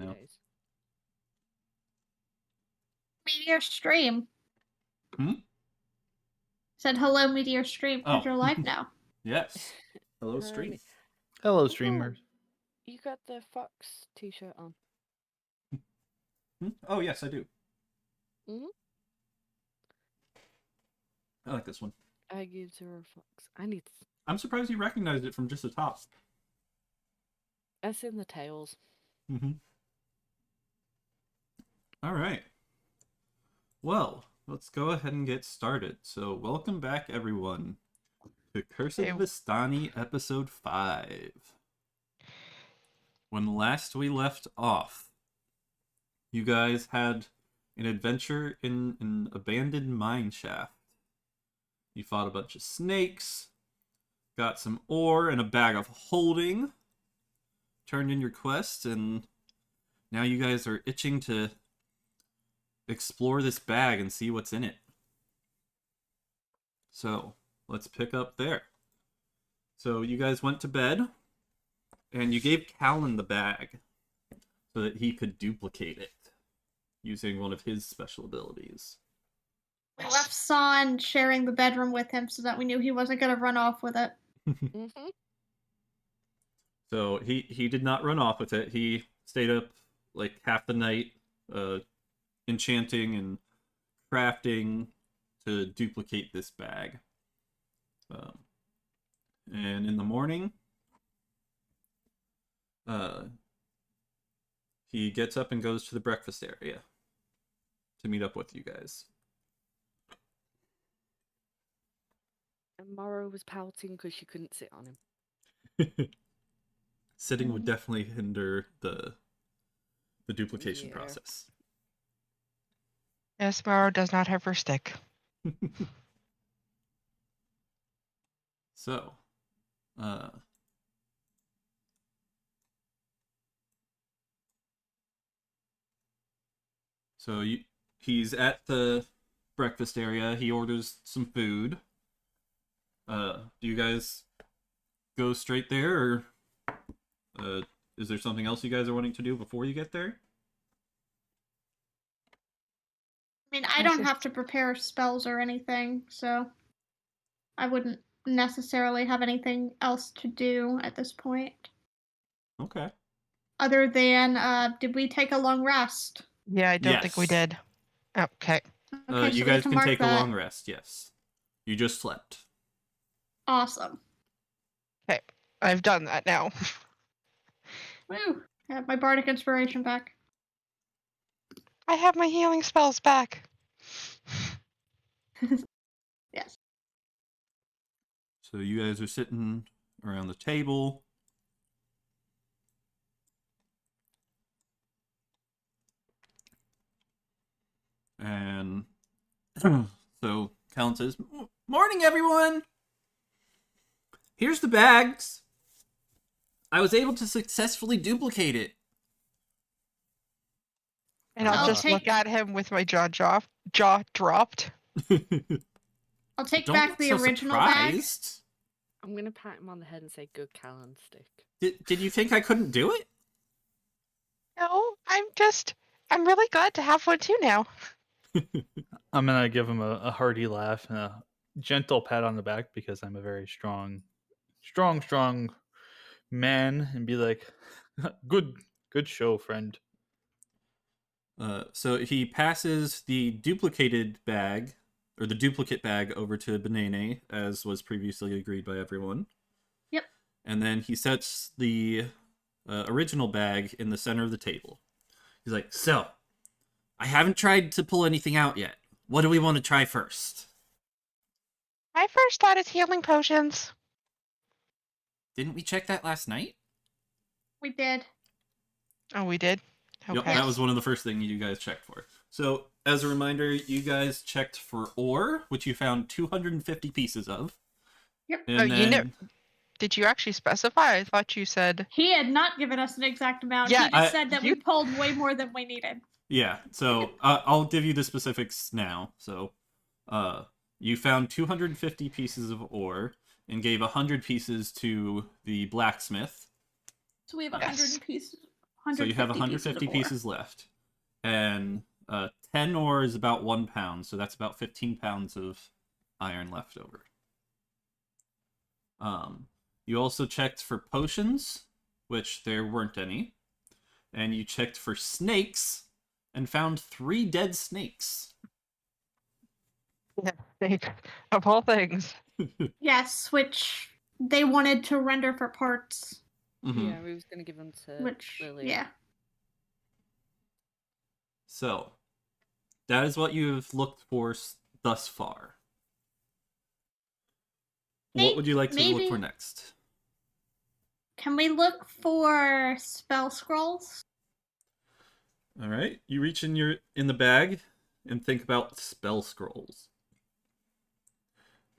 now. Meteor Stream. Said hello, Meteor Stream, because you're live now. Yes. Hello, stream. Hello, streamers. You got the Fox t-shirt on. Oh, yes, I do. Mm-hmm. I like this one. I give to a fox. I'm surprised you recognized it from just the top. That's in the tails. All right. Well, let's go ahead and get started. So, welcome back, everyone, to Curse of Vistani, Episode 5. When last we left off, you guys had an adventure in an abandoned mine shaft. You fought a bunch of snakes, got some ore and a bag of holding, turned in your quest, and now you guys are itching to explore this bag and see what's in it. So, let's pick up there. So, you guys went to bed, and you gave Callan the bag so that he could duplicate it using one of his special abilities. We left Son sharing the bedroom with him so that we knew he wasn't going to run off with it. So he did not run off with it. He stayed up like half the night enchanting and crafting to duplicate this bag. And in the morning, he gets up and goes to the breakfast area to meet up with you guys. And Morrow was pouting because she couldn't sit on him. Sitting would definitely hinder the duplication process. Yes, Morrow does not have her stick. So, he's at the breakfast area. He orders some food. Do you guys go straight there, or is there something else you guys are wanting to do before you get there? I mean, I don't have to prepare spells or anything, so I wouldn't necessarily have anything else to do at this point. Okay. Other than, did we take a long rest? Yeah, I don't think we did. Okay. Okay, you so guys can take that. a long rest, yes. You just slept. Awesome. Okay, I've done that now. Woo! I have my bardic inspiration back. I have my healing spells back. Yes. So you guys are sitting around the table. And so Callan says, "Morning, everyone! Here's the bags. I was able to successfully duplicate it." And I'll just look at him with my jaw dropped. I'll take back the original bag. I'm going to pat him on the head and say, "Good Callan stick." Did you think I couldn't do it? No, I'm really glad to have one too now. I'm going to give him a hearty laugh and a gentle pat on the back because I'm a very strong man, and be like, good show, friend. So he passes the duplicated bag, or the duplicate bag, over to Benene, as was previously agreed by everyone. Yep. And then he sets the original bag in the center of the table. He's like, "So, I haven't tried to pull anything out yet. What do we want to try first?" My first thought is healing potions. Didn't we check that last night? We did. Oh, we did? Okay. Yep, that was one of the first things you guys checked for. So, as a reminder, you guys checked for ore, which you found 250 pieces of. Yep. And did you actually specify? I thought you said... He had not given us an exact amount. Yeah, he just said that we pulled way more than we needed. Yeah, so I'll give you the specifics now. So, you found 250 pieces of ore and gave 100 pieces to the blacksmith. So we have 100 So you have 150 150 pieces left. And 10 ore is about 1 pound, so that's about 15 pounds of iron left over. You also checked for potions, which there weren't any. And you checked for snakes and found 3 dead snakes. Yeah, snakes. Of all things. Yes, which they wanted to render for parts. Mm-hmm. Yeah, we was gonna give them to Which, Lilia. yeah. So, that is what you've looked for thus far. What would you like to look for next? Can we look for spell scrolls? All right, you reach in the bag and think about spell scrolls,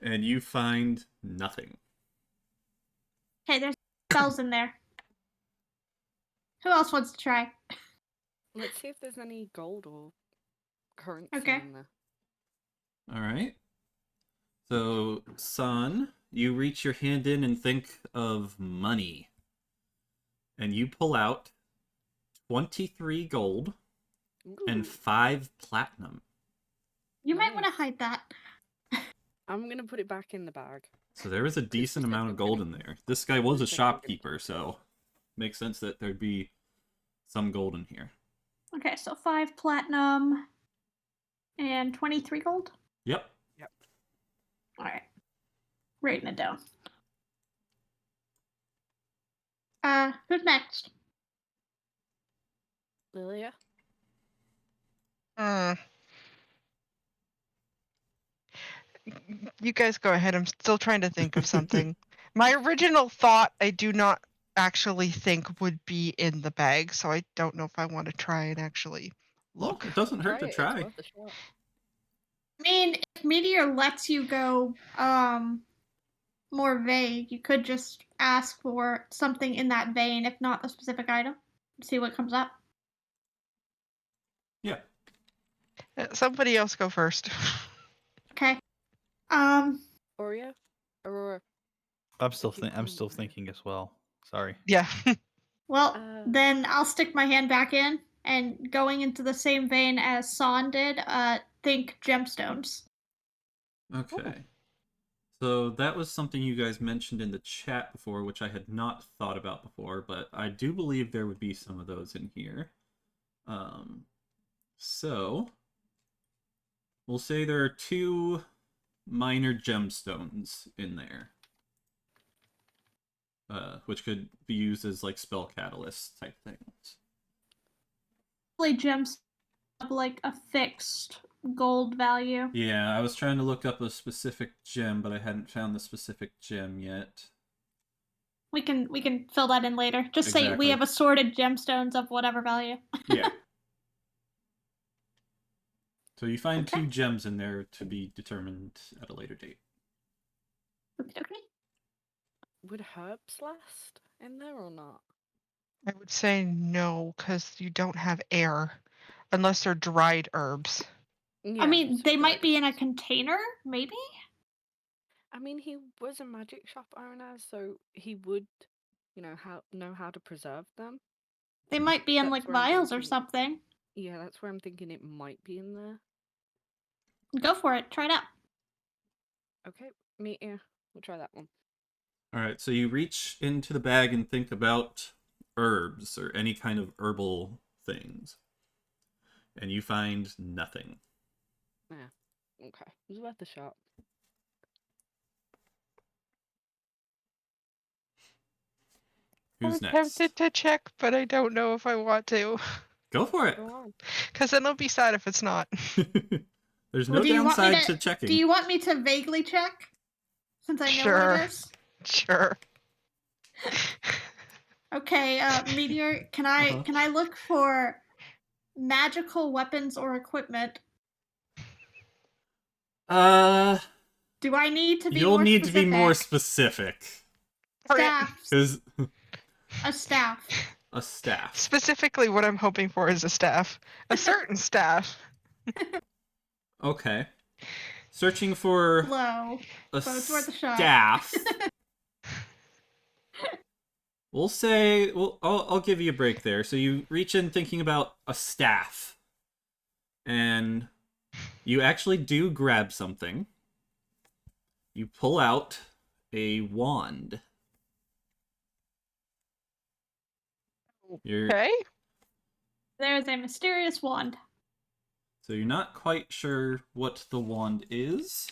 and you find nothing. Okay, there's spells in there. Who else wants to try? Let's see if there's any gold or currency Okay. in there. All right. So, son, you reach your hand in and think of money, and you pull out 23 gold and Ooh, 5 platinum. You might want to Nice. hide that. I'm gonna put it back in the bag. So there is a decent amount of gold in there. This guy was a shopkeeper, so makes sense that there'd be some gold in here. Okay, so 5 platinum and 23 gold. Yep. All right, writing it down. Who's next? Lilia? You guys go ahead. I'm still trying to think of something. My original thought, I do not actually think would be in the bag, so I don't know if I want to try and actually Well, look. it doesn't hurt to It's try. worth a shot. I mean, if Meteor lets you go more vague, you could just ask for something in that vein, if not a specific item. See what comes up. Yeah. Somebody else go first. Okay. Oreo? Aurora. I'm still Keep going. thinking as well. Sorry. Yeah. Well, Uh, then I'll stick my hand back in, and going into the same vein as Son did, think gemstones. Okay. So that was something you guys mentioned in the chat before, which I had not thought about before, but I do believe there would be some of those in here. So we'll say there are 2 minor gemstones in there, which could be used as like spell catalyst type things. Probably gems have like a fixed gold value. Yeah, I was trying to look up a specific gem, but I hadn't found the specific gem yet. We can fill that in later. Just say Exactly. we have assorted gemstones of whatever value. Yeah. So you find Okay. 2 gems in there to be determined at a later date. Okay. would herbs last in there or not? I would say no, because you don't have air. Unless they're dried herbs. Yeah, I mean, so they might dried be in a herbs. container, maybe? I mean, he was a magic shop owner, so he would, know how to preserve them. They might be in That's like where I'm vials or thinking. something. Yeah, that's where I'm thinking it might be in there. Go for it. Try it out. Okay, Meteor. We'll try that one. Alright, so you reach into the bag and think about herbs or any kind of herbal things. And you find nothing. Yeah. Okay. It was worth a shot. Who's I'm next? tempted to check, but I don't know if I want to. Go for it! Go on. Because then it'll be sad if it's not. There's Well, no do you want me downside to checking. Do you want me to vaguely check? Since I know Sure. what it is? Sure. Okay, Meteor, can I look for magical weapons or equipment? Do I need to be You'll more need to be more specific? specific. Staff. Because A staff. a staff. Specifically, what I'm hoping for is a staff. A certain staff. Okay. Searching for Low. a but it's worth a shot. staff. We'll say, I'll give you a break there. So you reach in thinking about a staff, and you actually do grab something. You pull out a wand. Okay. There's a mysterious wand. So you're not quite sure what the wand is,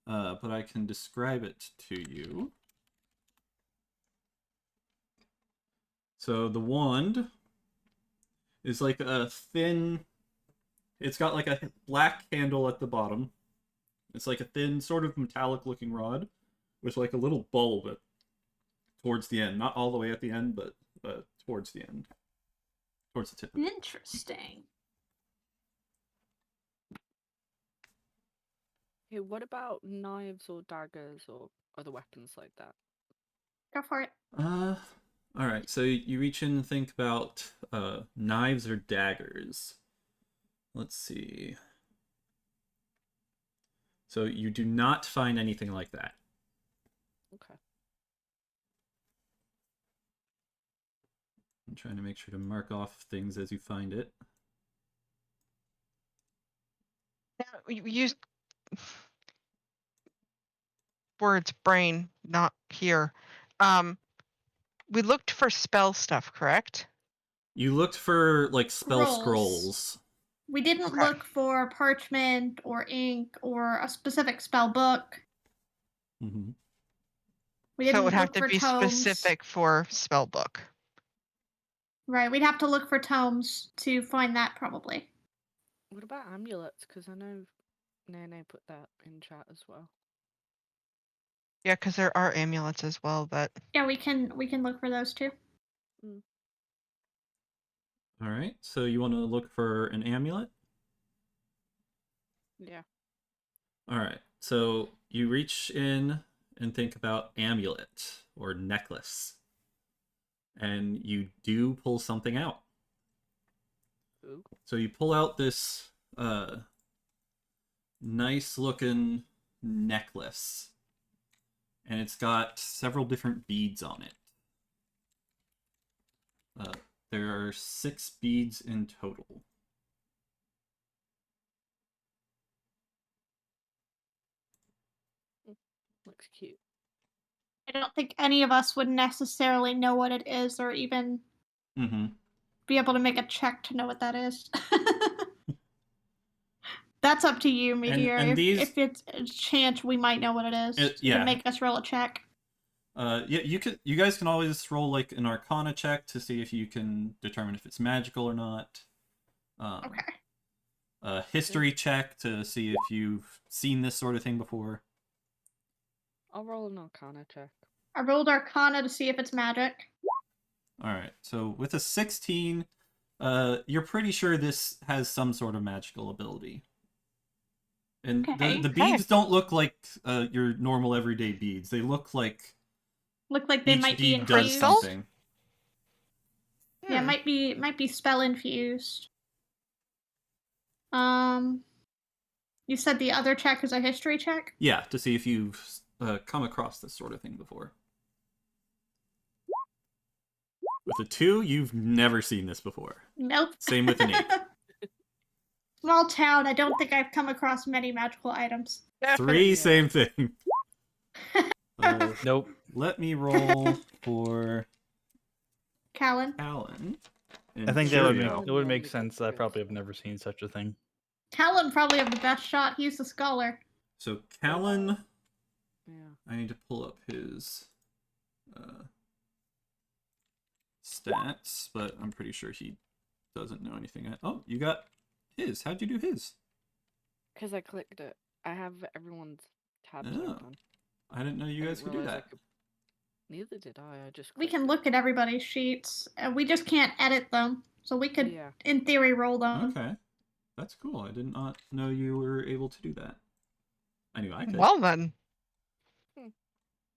but I can describe it to you. So the wand is like a thin... It's got like a black handle at the bottom. It's like a thin, sort of metallic-looking rod with like a little bulb towards the end. Not all the way at the end, but towards the end. Towards the tip. Interesting. Hey, what about knives or daggers or other weapons like that? Go for it. Alright, so you reach in and think about knives or daggers. Let's see. So you do not find anything like that. Okay. I'm trying to make sure to mark off things as you find it. Now, you used words brain, not here. We looked for spell stuff, correct? You looked for like spell Scrolls. scrolls. We didn't Okay. look for parchment or ink or a specific spell book. Mm-hmm. We So didn't it would have look to for be tomes. specific for spell book. Right, we'd have to look for tomes to find that probably. What about amulets? Because I know Nene put that in chat as well. Yeah, because there are amulets as well, but Yeah, we can look for those too. Alright, so you want to look for an amulet? Yeah. Alright, so you reach in and think about amulet or necklace. And you do pull something out. Ooh. So you pull out this nice looking necklace. And it's got several different beads on it. There are 6 beads in total. Looks cute. I don't think any of us would necessarily know what it is or even be able to make a check to know what that is. That's up to you, Meteor. And if it's a chance we might know what it is, you yeah. can make us roll a check. Yeah, you guys can always roll like an Arcana check to see if you can determine if it's magical or not. Okay. A history check to see if you've seen this sort of thing before. I'll roll an Arcana check. I rolled Arcana to see if it's magic. Alright, so with a 16, you're pretty sure this has some sort of magical ability. And Okay. the beads don't look like your normal everyday beads. They look like they each might be bead does infused. something. Yeah, might be spell infused. You said the other check is a history check? Yeah, to see if you've come across this sort of thing before. With a 2, you've never seen this before. Nope. Same with an 8. Small town, I don't think I've come across many magical items. 3, Yeah. same thing. Nope. Let me roll for Callan. Callan. I think that would Curio. make, it would make sense. I probably have never seen such a thing. Callan probably have the best shot. He's the scholar. So Callan, Yeah. I need to pull up his stats, but I'm pretty sure he doesn't know anything. Oh, you got his. How'd you do his? Because I clicked it. I have everyone's tabs Oh. open. I didn't know you I guys didn't could do realize that. Neither did I. I just We clicked can it. look at everybody's sheets. We just can't edit them. So we could, Yeah. in theory, roll them. Okay. That's cool. I did not know you were able to do that. I knew I could. well then.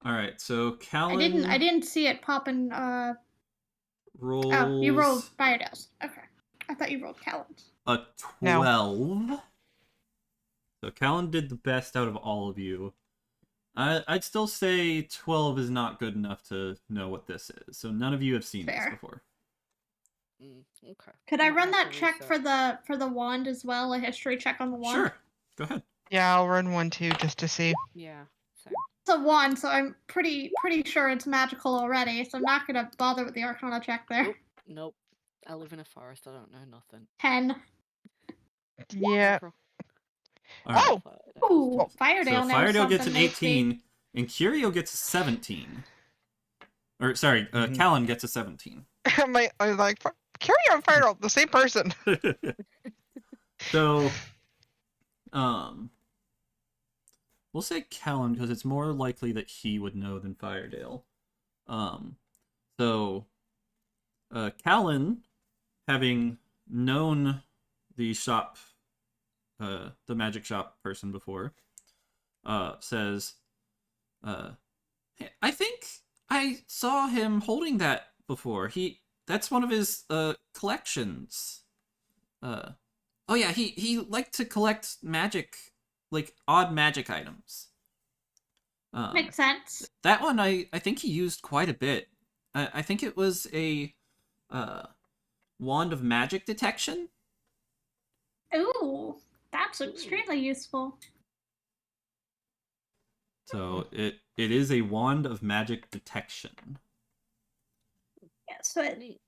Alright, so Callan I didn't see it popping. rolls Oh, you rolled Biodales. Okay. I thought you rolled Callan's. a No. 12. So Callan did the best out of all of you. I'd still say 12 is not good enough to know what this is. So none of you have seen Fair. this before. Okay. Could I Might run have that to check research. for the wand as well? A history check on the wand. Sure. Go ahead. Yeah, I'll run one too just to see. Yeah. Same. It's a wand, so I'm pretty sure it's magical already. So I'm not gonna bother with the Arcana check there. Nope. I live in a forest. I don't know nothing. 10. Yeah. All right. Oh! Ooh, So Firedale knows Firedale gets an something tasty. 18, and Curio gets a 17. Or sorry, Mhm. Callan gets a 17. I'm like, carry on fire, the same person. So, we'll say Callan because it's more likely that he would know than Firedale. So, Callan, having known the shop, the magic shop person before, says, "Hey, I think I saw him holding that before. That's one of his collections. Oh yeah, he liked to collect magic, like odd magic items. Makes sense. That one I think he used quite a bit. I think it was a wand of magic detection. Ooh, that's extremely useful. So it is a wand of magic detection. Yeah, so it Neat.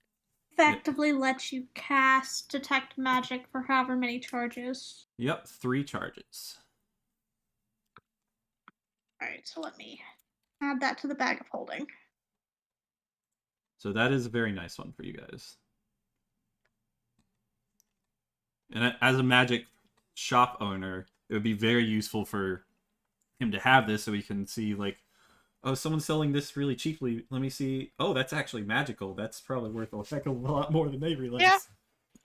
effectively lets you cast detect magic for however many charges. Yep, 3 charges. Alright, so let me add that to the bag of holding. So that is a very nice one for you guys. And as a magic shop owner, it would be very useful for him to have this so he can see, like, oh, someone's selling this really cheaply. Let me see. Oh, that's actually magical. That's probably worth a heck of a lot more than they realize. Yeah.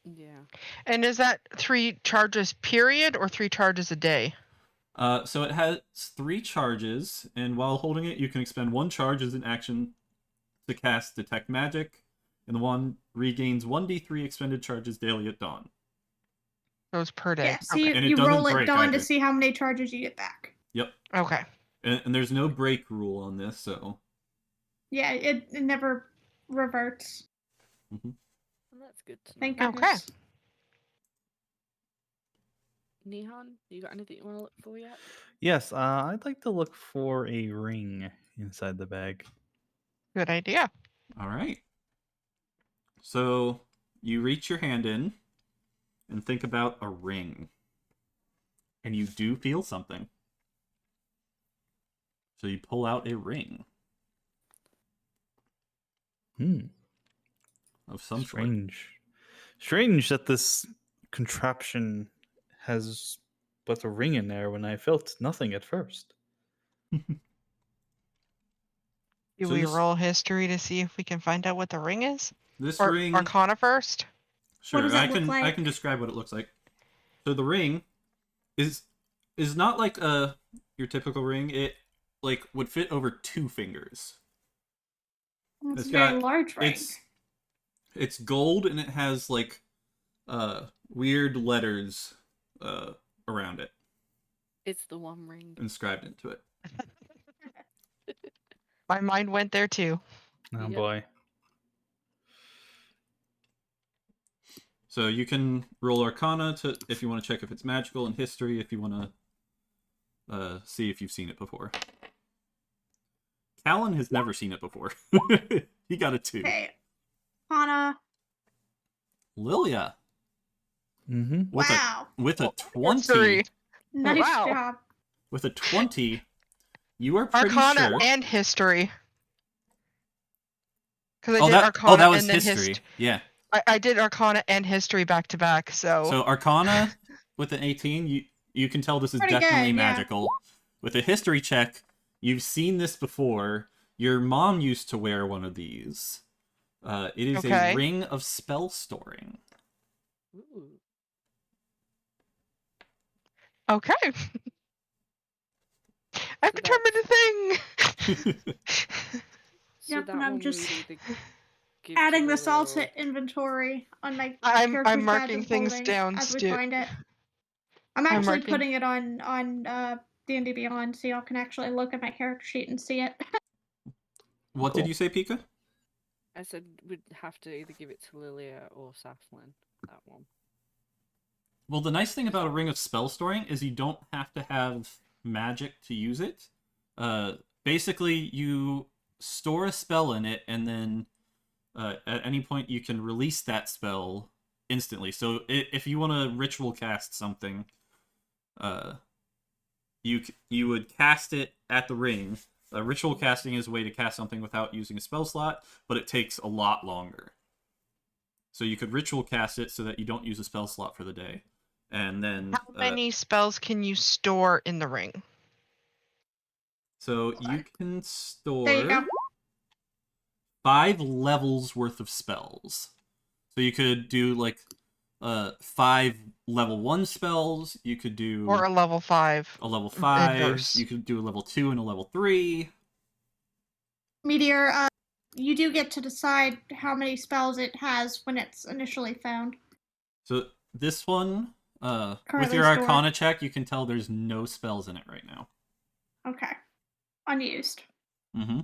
Yeah. And is that 3 charges period or 3 charges a day? So it has 3 charges, and while holding it, you can expend 1 charge as an action to cast Detect Magic, and the wand regains 1d3 expended charges daily at dawn. Those per day. Yeah, so Okay. And it you doesn't roll it break dawn either. to see how many charges you get back. Yep. Okay. And there's no break rule on this, so... Yeah, it never reverts. Mm-hmm. Well, that's good to know. Thank Okay. goodness. Nihan, you got anything you want to look for yet? Yes, I'd like to look for a ring inside the bag. Good idea. All right. So you reach your hand in and think about a ring. And you do feel something. So you pull out a ring of some sort. Strange that this contraption has but a ring in there when I felt nothing at first. Do So we this- roll history to see if we can find out what the ring is? This Or ring... Arcana first? Sure, What does it I look can like? describe what it looks like. So the ring is not like your typical ring. It like would fit over 2 fingers. It's It's a very got- large ring. It's gold and it has like weird letters around it It's the one ring. inscribed into it. My mind went there too. Oh Yep. boy. So you can roll Arcana to if you want to check if it's magical, and History if you want to see if you've seen it before. Callan has never seen it before. He got a 2. Okay. Hana. Lilia Mm-hmm. with Wow. with a 20. History. Nice Wow. job. With a 20, you are pretty Arcana sure. and history. Because I Oh, did that Arcana that was and then History. Yeah. I did Arcana and history back to back, so... So Arcana with an 18, you can tell this is Pretty definitely good, yeah. magical. With a history check, you've seen this before. Your mom used to wear one of these. It is Okay. a ring of spell storing. Ooh. Okay. I've So determined a thing! So Yep, that and I'm one just would either give Adding to this all Lilia or- to inventory on my I'm character's marking badge of things holding down, as we Stu. find it. I'm actually marking- putting it on D&D Beyond, so y'all can actually look at my character sheet and see it. What Cool. did you say, Pika? I said we'd have to either give it to Lilia or Saflin. That one. Well, the nice thing about a ring of spell storing is you don't have to have magic to use it. Basically, you store a spell in it, and then at any point you can release that spell instantly. So if you want to ritual cast something, you would cast it at the ring. Ritual casting is a way to cast something without using a spell slot, but it takes a lot longer. So you could ritual cast it so that you don't use a spell slot for the day. And then How many spells can you store in the ring? so you can store There you go. 5 levels worth of spells. So you could do like 5 level 1 spells, you could do Or a level 5. a level 5, Inverse. you could do a level 2 and a level 3. Meteor, you do get to decide how many spells it has when it's initially found. So this one, with Currently your stored. Arcana check, you can tell there's no spells in it right now. Okay. Unused. Mm-hmm.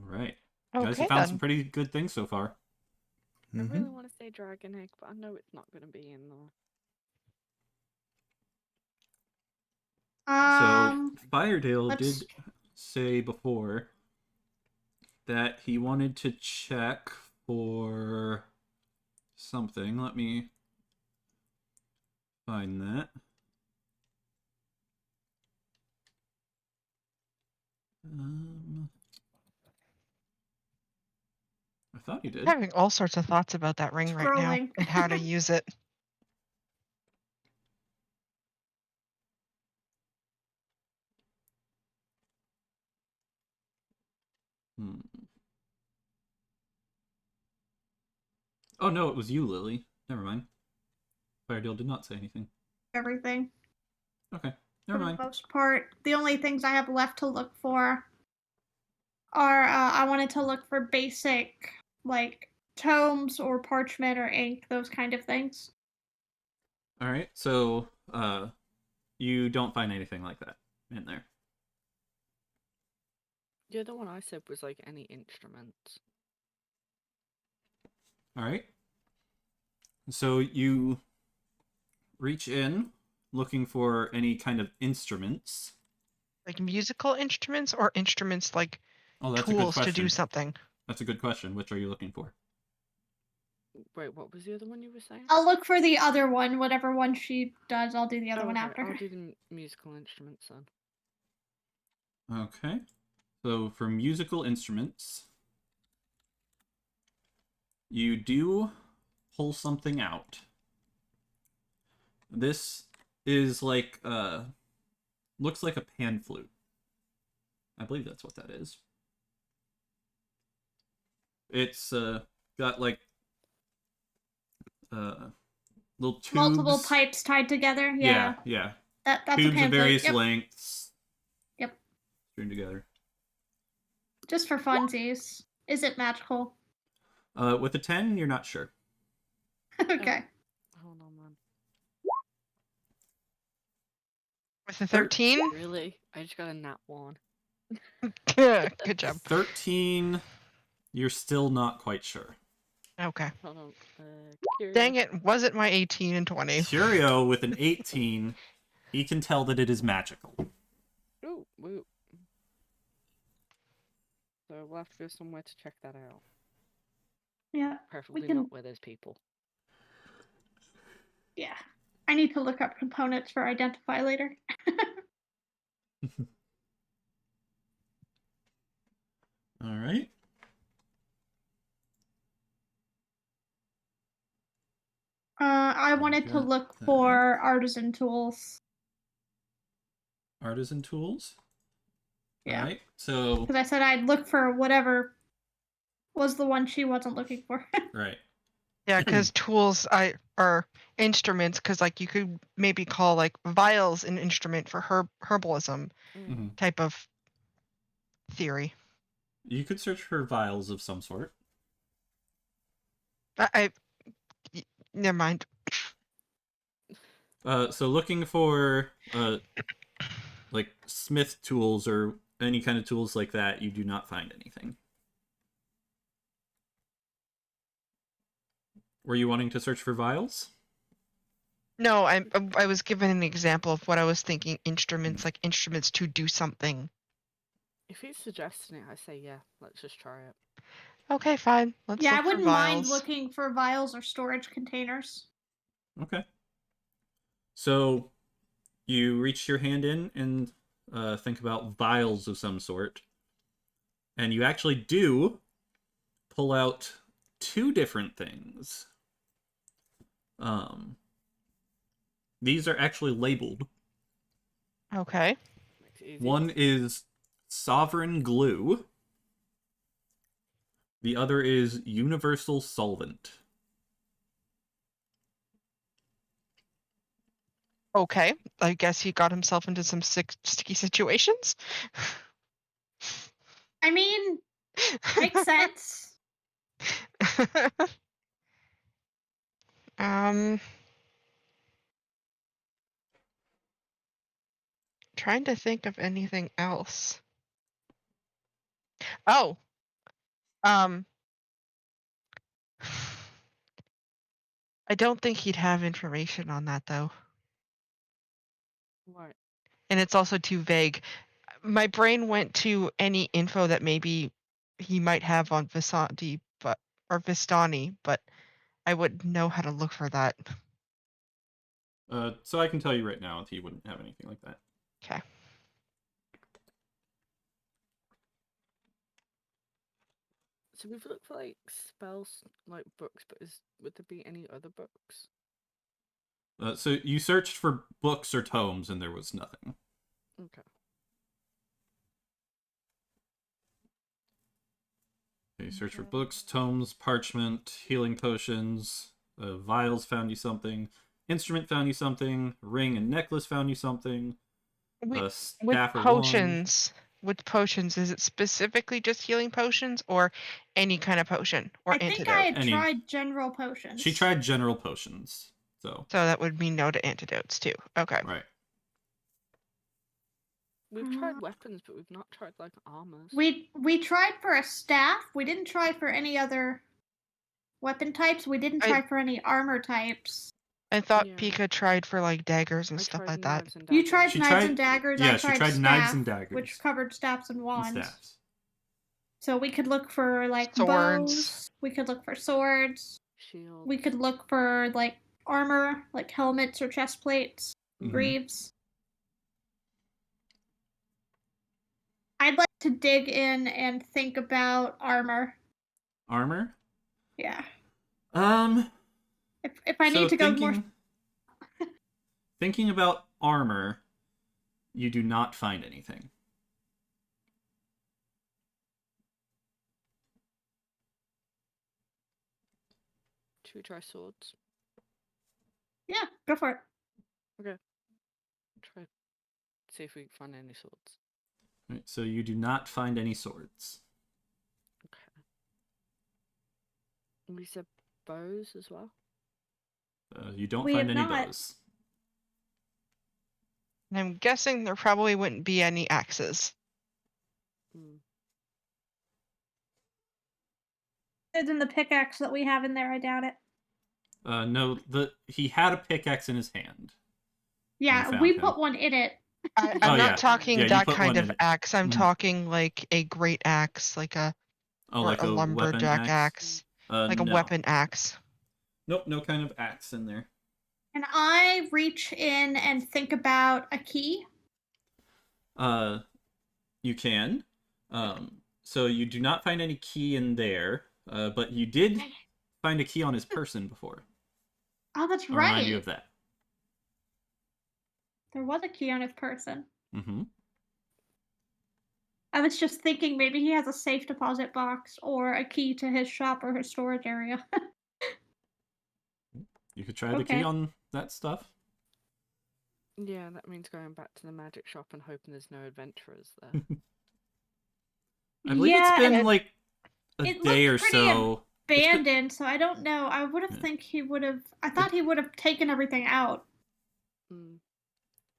Alright. You guys Okay, have found then. some pretty good things so far. I Mhm. really want to say Dragon Egg, but I know it's not going to be in there. So Firedale let's- did say before that he wanted to check for something. Let me find that. I thought he did. I'm having all sorts of thoughts about that ring right now Scrolling. and how to use it. Hmm. Oh no, it was you, Lily. Never mind. Firedale did not say anything. everything. Okay, never For mind. the most part. The only things I have left to look for are I wanted to look for basic, like, tomes or parchment or ink, those kind of things. Alright, so you don't find anything like that in there. The other one I said was like any instruments. Alright. So you reach in looking for any kind of instruments. Like musical instruments or instruments like Oh, that's a good tools to question. do something. That's a good question. Which are you looking for? Wait, what was the other one you were saying? I'll look for the other one. Whatever one she does, I'll do the other one okay, after. I'll do the musical instruments then. Okay. So for musical instruments, you do pull something out. This is like looks like a pan flute. I believe that's what that is. It's got like little tubes. Multiple pipes tied together. Yeah. Yeah. That's Tubes a of pamphlet. various Yep. lengths. Yep. String together. Just for funsies. Is it magical? With a 10, you're not sure. Okay. Hold on, man. With a 13? Really? I just got a nat 1. Good job. 13, you're still not quite sure. Okay. Hold on. Dang it, wasn't my 18 and 20. Curio with an 18, he can tell that it is magical. Ooh, woo. So we'll have to go somewhere to check that out. Yeah. Preferably can- not where there's people. Yeah. I need to look up components for identify later. All right. I wanted to got look that. for artisan tools. Artisan tools. Yeah. All right. So, Because I said I'd look for whatever was the one she wasn't looking for. right. Yeah, because tools are instruments, because like you could maybe call like vials an instrument for herbalism Mm-hmm. type of theory. You could search for vials of some sort. Never mind. So looking for like smith tools or any kind of tools like that, you do not find anything. Were you wanting to search for vials? No, I was given an example of what I was thinking. Instruments, like instruments to do something. If he's suggesting it, I say yeah. Let's just try it. Okay, fine. Let's Yeah, I look for wouldn't mind vials. looking for vials or storage containers. Okay. So you reach your hand in and think about vials of some sort. And you actually do pull out two different things. These are actually labeled. Okay. Makes it easy. One is Sovereign Glue. The other is Universal Solvent. Okay. I guess he got himself into some sticky situations. I mean, makes sense. um. Trying to think of anything else. Oh. I don't think he'd have information on that though. Right. And it's also too vague. My brain went to any info that maybe he might have on Vistani, but I wouldn't know how to look for that. So I can tell you right now if he wouldn't have anything like that. Okay. So we've looked for like spells, like books, but would there be any other books? So you searched for books or tomes and there was nothing. Okay. You search for books, tomes, parchment, healing potions, vials found you something, instrument found you something, ring and necklace found you something, With staff or wand. potions, is it specifically just healing potions or any kind of potion or I think antidote? I had Any- tried general potions. She tried general potions, so So that would mean no to antidotes too. Okay. right. We've tried weapons, but we've not tried like armors. We tried for a staff. We didn't try for any other weapon types. We didn't try for any armor types. I thought Yeah. Pika tried for like daggers and I stuff tried like that. knives and You daggers. tried She knives tried- and daggers. yeah, I she tried tried staff, knives and daggers. which covered staffs and And wands. staffs. So we could look for like Swords. bows. We could look for swords. Shield. We could look for like armor, like helmets or chest plates, Mhm. greaves. I'd like to dig in and think about armor. Armor? Yeah. If I need to go more. Thinking about armor, you do not find anything. Should we try swords? Yeah, go for it. Okay. Try see if we can find any swords. Right, so you do not find any swords. Okay. We said bows as well. You don't We find have any not. bows. And I'm guessing there probably wouldn't be any axes. Mm. Other than the pickaxe that we have in there, I doubt it. No, he had a pickaxe in his hand. Yeah, found we him. put one in it. I'm Oh, not yeah. talking Yeah, you that put kind one of in it. axe. I'm Mhm. talking like a great axe, like a or like a a weapon lumberjack axe? like a No. weapon axe. Nope, no kind of axe in there. And I reach in and think about a key. You can. So you do not find any key in there, but you did find a key on his person before. Oh, that's I'll right. remind you of that. There was a key on his person. Mm-hmm. I was just thinking maybe he has a safe deposit box or a key to his shop or his storage area. You could try the key Okay. on that stuff. Yeah, that means going back to the magic shop and hoping there's no adventurers there. I believe it's been and like a it day or looked pretty so. abandoned, so I don't know. I would have Yeah. think he would have. I thought he would have taken everything out. Mm.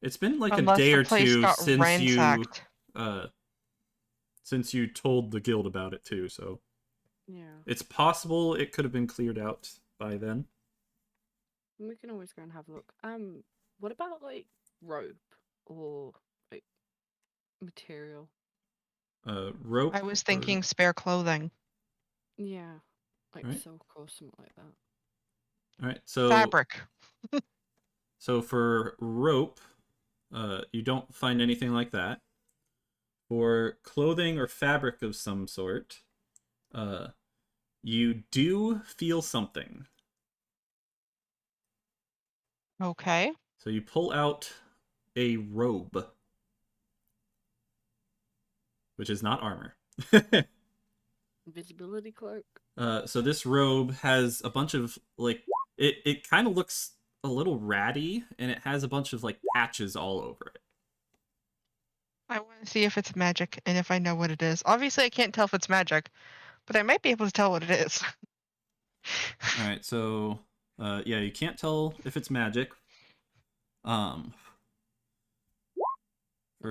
It's been like Unless a day the or place two got since ransacked. you told the guild about it too. So Yeah. it's possible it could have been cleared out by then. We can always go and have a look. What about like rope or like material? Rope. I was or- thinking spare clothing. Yeah, like Right. silk or something like that. All right. So Fabric. So for rope, you don't find anything like that. For clothing or fabric of some sort, you do feel something. Okay. So you pull out a robe, which is not armor. Invisibility cloak. So this robe has a bunch of it kind of looks a little ratty, and it has a bunch of like patches all over it. I want to see if it's magic and if I know what it is. Obviously, I can't tell if it's magic, but I might be able to tell what it is. All right, so yeah, you can't tell if it's magic. For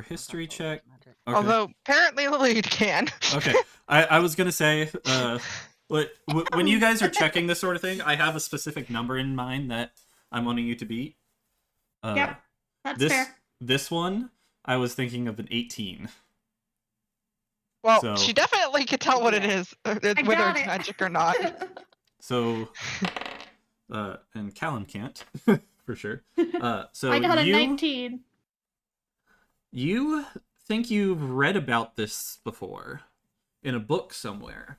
history check. Okay. Although apparently the lead can. Okay. I was gonna say, when you guys are checking this sort of thing, I have a specific number in mind that I'm wanting you to beat. Yep, that's fair. This one, I was thinking of an 18. Well, So- she definitely can tell what it Yeah. is, I whether got it's it. magic or not. So, and Callan can't for sure. So I got a 19. You think you've read about this before in a book somewhere.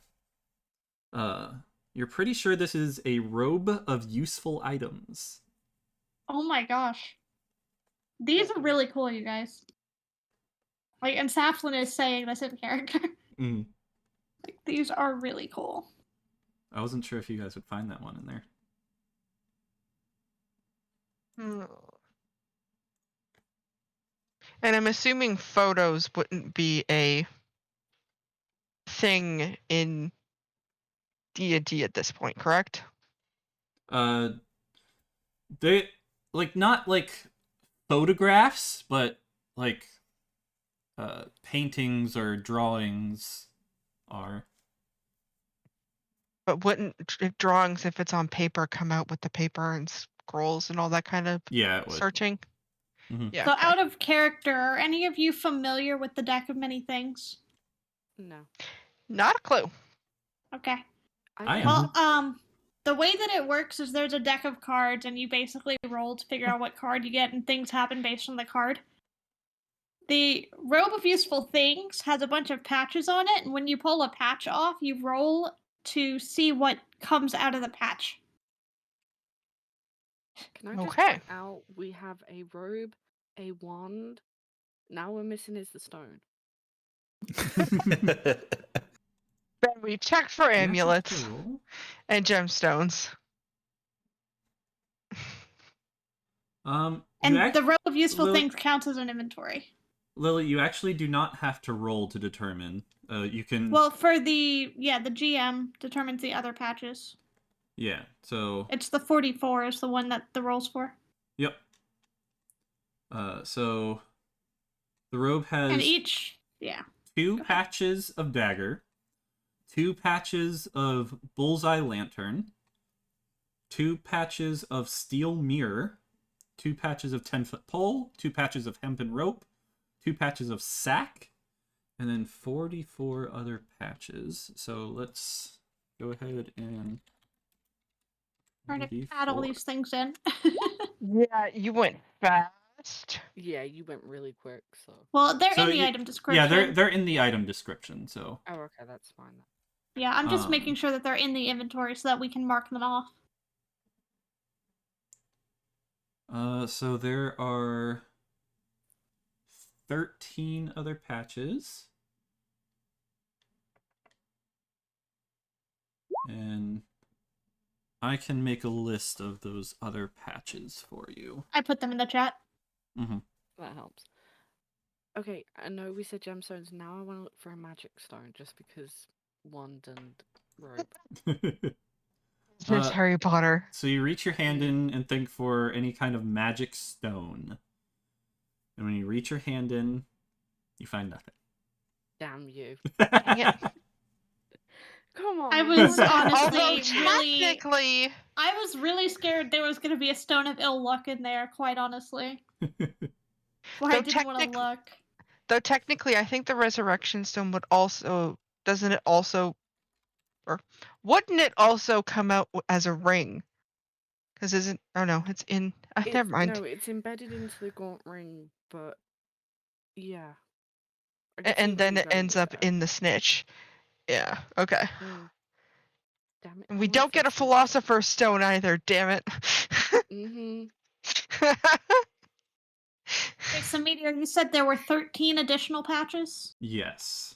You're pretty sure this is a robe of useful items. Oh my gosh. These are really cool, you guys. Like, and Saflin is saying this in character. Mm. Like, these are really cool. I wasn't sure if you guys would find that one in there. And I'm assuming photos wouldn't be a thing in D&D at this point, correct? They not like photographs, but like paintings or drawings are. But wouldn't drawings, if it's on paper, come out with the paper and scrolls and all that kind of Yeah, it would. searching? Mhm. Yeah. So, okay. out of character, are any of you familiar with the deck of many things? No. Not a clue. Okay. I am. Well, the way that it works is there's a deck of cards, and you basically roll to figure out what card you get, and things happen based on the card. The Robe of Useful Things has a bunch of patches on it, and when you pull a patch off, you roll to see what comes out of the patch. Can I just Okay. point out we have a robe, a wand. Now we're missing is the stone. Then we checked for You actually amulets took a roll? and gemstones. And you the Robe of Useful Lily- Things counts as an inventory. Lily, you actually do not have to roll to determine. You can. Well, for the GM determines the other patches. Yeah. So. It's the 44 is the one that the roll's for. Yep. So. The robe has. And each, yeah. 2 patches of dagger, 2 patches of bullseye lantern, 2 patches of steel mirror, 2 patches of 10-foot pole, 2 patches of hempen rope, 2 patches of sack, and then 44 other patches. So let's go ahead and Trying to add all these things in. Yeah, you went fast. Yeah, you went really quick, so. Well, they're So in the you- item description. Yeah, they're in the item description. So Oh, okay, that's fine. Yeah, I'm just Um, making sure that they're in the inventory so that we can mark them off. so there are 13 other patches. And I can make a list of those other patches for you. I put them in the chat. Mm-hmm. That helps. Okay, I know we said gemstones. Now I want to look for a magic stone, just because wand and Right. It's Harry Potter. So you reach your hand in and think for any kind of magic stone. And when you reach your hand in, you find nothing. Damn you. Dang it. Come on. I was what honestly Although really, technically, I was really scared there was going to be a stone of ill luck in there. Quite honestly, why I Though didn't want to look. I think the resurrection stone would also, doesn't it also, or wouldn't it also come out as a ring? Because isn't, oh no, it's in, never mind. No, it's embedded into the gaunt ring, but yeah. I can see And where then you're it going ends with up that. in the snitch. Yeah, okay. Mm. Damn it. And I we love don't get a those things. philosopher's stone either, damn it. Mm-hmm. Okay, so Meteor, you said there were 13 additional patches? Yes.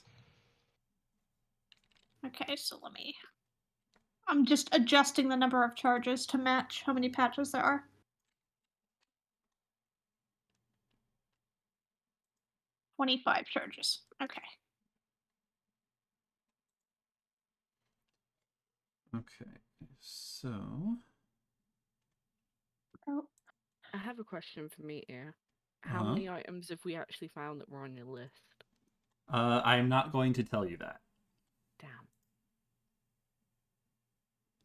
Okay, so I'm just adjusting the number of charges to match how many patches there are. 25 charges. Okay. Okay. So. Oh. I have a question for me here. How Uh-huh. many items have we actually found that were on your list? I'm not going to tell you that. Damn.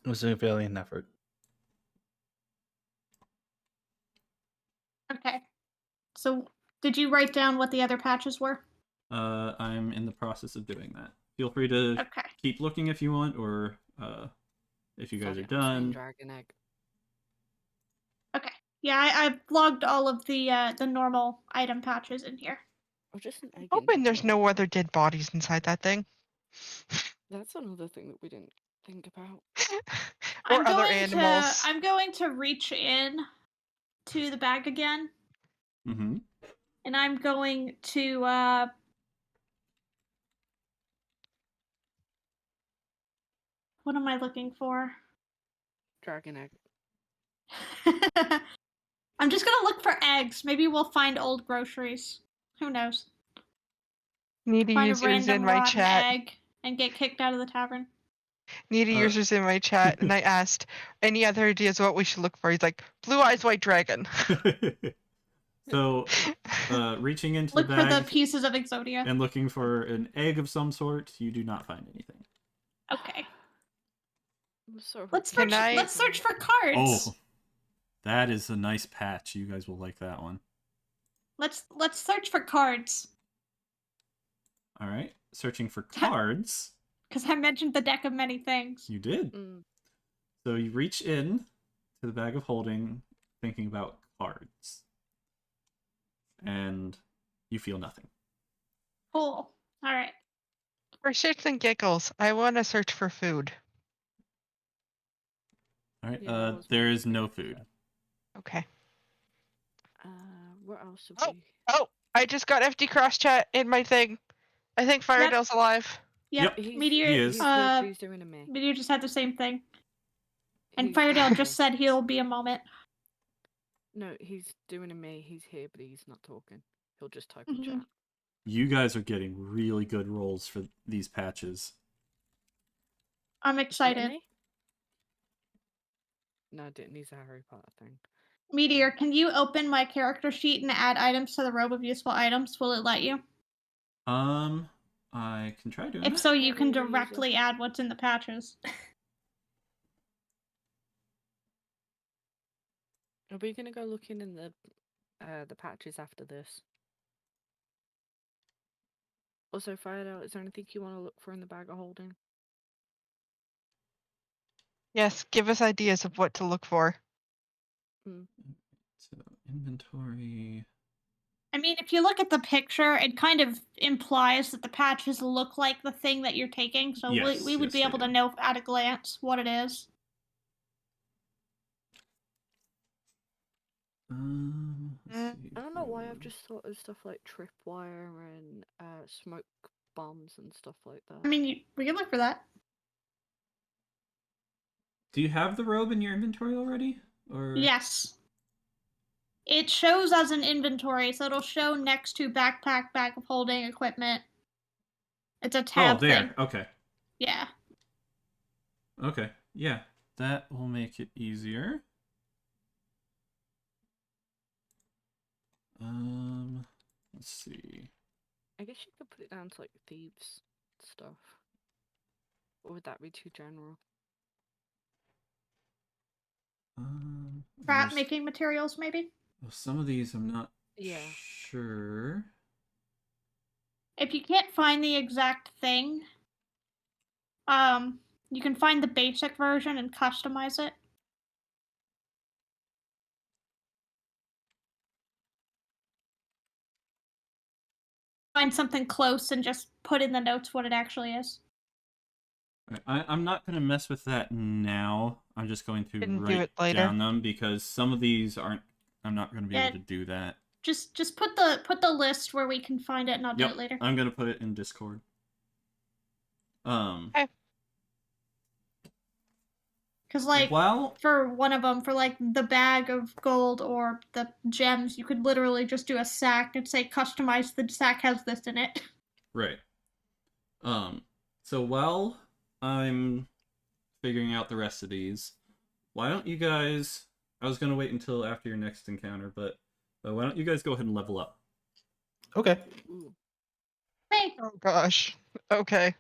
It was a valiant effort. Okay. So, did you write down what the other patches were? I'm in the process of doing that. Feel free to Okay. keep looking if you want, or if you guys Fuck are it, I'm saying done. dragon egg. Okay. Yeah, I've logged all of the normal item patches in here. Or just an egg in Hoping there's general. no other dead bodies inside that thing. That's another thing that we didn't think about. Or other animals. I'm going to reach in to the bag again, Mm-hmm. and I'm going to what am I looking for? Dragon egg. I'm just gonna look for eggs. Maybe we'll find old groceries. Who knows? Needy Find a users random in my rotten chat. egg and get kicked out of the tavern. Needy users in my chat, and I asked, any other ideas of what we should look for? He's like, blue eyes, white dragon. So, reaching into Look the for bag the pieces of Exodia. and looking for an egg of some sort, you do not find anything. Okay. I'm so Let's hoping search. I- Let's search for cards. Oh, that is a nice patch. You guys will like that one. Let's search for cards. All right, searching for cards. Because I mentioned the deck of many things. You did. Mm. So you reach in to the bag of holding, thinking about cards, and you feel nothing. Cool. All right. For shits and giggles, I want to search for food. All right. Yeah, that was there my is no favorite food. set. Okay. What else have Oh. we? Oh, I just got FD cross chat in my thing. I think Firedale's alive. Yep. Yep, Meteor. he is. He's here, but he's doing a me. Meteor just had the same thing. And He's Firedale doing just a- said he'll be a moment. No, he's doing a me. He's here, but he's not talking. He'll just type Mhm. in chat. You guys are getting really good rolls for these patches. I'm excited. Didn't he? No, didn't. He's a Harry Potter thing. Meteor, can you open my character sheet and add items to the robe of useful items? Will it let you? I can try doing If that. so, you can Maybe use it. directly add what's in the patches. Are we gonna go looking in the patches after this? Also, Firedale, is there anything you want to look for in the bag of holding? Yes, give us ideas of what to look for. So inventory. I mean, if you look at the picture, it kind of implies that the patches look like the thing that you're taking, so Yes, we would yes, be they able to do. know at a glance what it is. Let's see I don't know why here. I've just thought of stuff like tripwire and smoke bombs and stuff like that. I mean, we can look for that. Do you have the robe in your inventory already? Or Yes. It shows as an inventory, so it'll show next to backpack, bag of holding, equipment. It's a tab there. thing. Okay. Yeah. Okay, yeah, that will make it easier. Let's see. I guess you could put it down to like thieves stuff. Or would that be too general? Trap There's- making materials, maybe? well, some of these I'm not Yeah. sure. If you can't find the exact thing, you can find the basic version and customize it. Find something close and just put in the notes what it actually is. I'm not going to mess with that now. I'm just going to Can do write it later. down them because some of these aren't. I'm not going to be Yeah. able to do that. Just put the list where we can find it and I'll do Yep, it later. I'm going to put it in Discord. Okay. Because, like, Well, for one of them, for, like, the bag of gold or the gems, you could literally just do a sack and say, customize the sack has this in it. right. So while I'm figuring out the rest of these, why don't you guys? I was going to wait until after your next encounter, but why don't you guys go ahead and level up? Okay. Ooh. Hey, Oh gosh. Okay.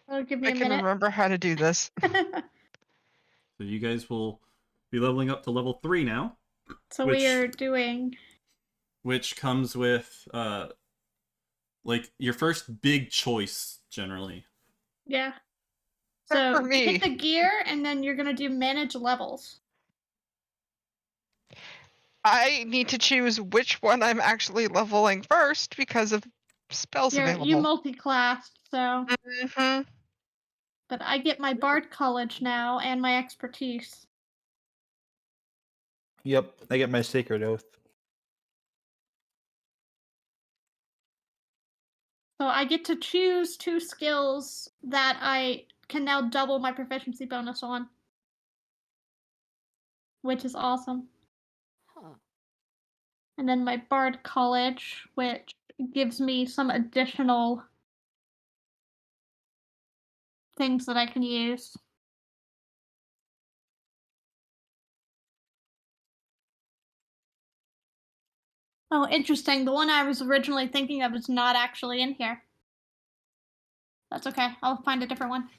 it'll give me I a can minute. remember how to do this. So you guys will be leveling up to level 3 now, So Which- we are doing... which comes with like your first big choice generally. Yeah. Except So for me. pick the gear, and then you're gonna do manage levels. I need to choose which one I'm actually leveling first because of spells You available. multi-classed, so... hmm But I get my Bard College now, and my expertise. Yep. I get my Sacred Oath. So I get to choose 2 skills that I can now double my proficiency bonus on. Which is awesome. Huh. And then my Bard College, which gives me some additional things that I can use. Oh, interesting. The one I was originally thinking of is not actually in here. That's okay. I'll find a different one.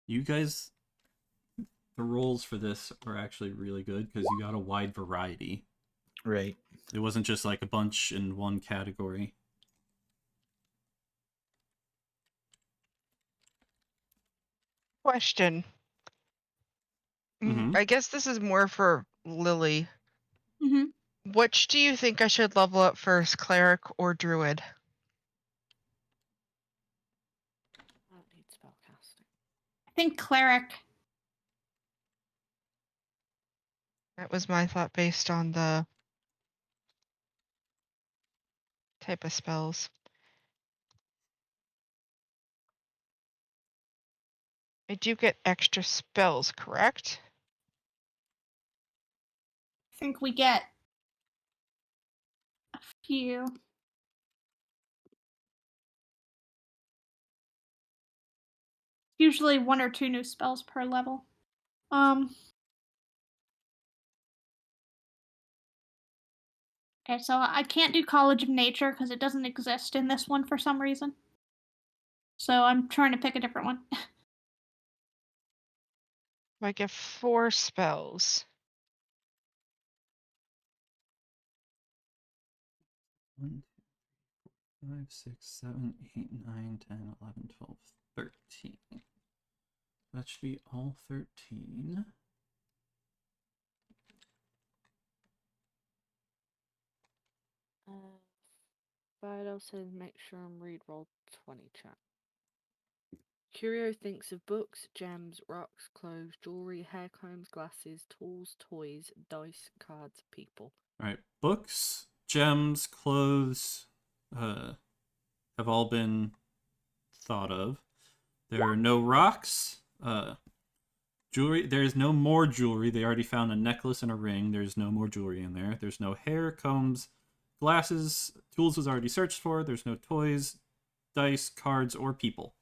You guys, the rolls for this are actually really good because you got a wide variety. Right. It wasn't just like a bunch in one category. Question. Mhm. I guess this is more for Lily. Mm-hmm. Which do you think I should level up first, cleric or druid? I don't need spellcasting. I think Cleric. That was my thought based on the type of spells. I do get extra spells, correct? I think we get a few. Usually 1 or 2 new spells per level. Okay, so I can't do College of Nature because it doesn't exist in this one for some reason. So I'm trying to pick a different one. I get 4 spells. 1, 2, 3, 4, 5, 6, 7, 8, 9, 10, 11, 12, 13. That should be all 13. Vital says make sure and read roll 20 chat. Curio thinks of books, gems, rocks, clothes, jewelry, hair combs, glasses, tools, toys, dice, cards, people. Alright, books, gems, clothes have all been thought of. There are no rocks. Jewelry, there's no more jewelry. They already found a necklace and a ring. There's no more jewelry in there. There's no hair, combs, glasses. Tools was already searched for. There's no toys, dice, cards, or people.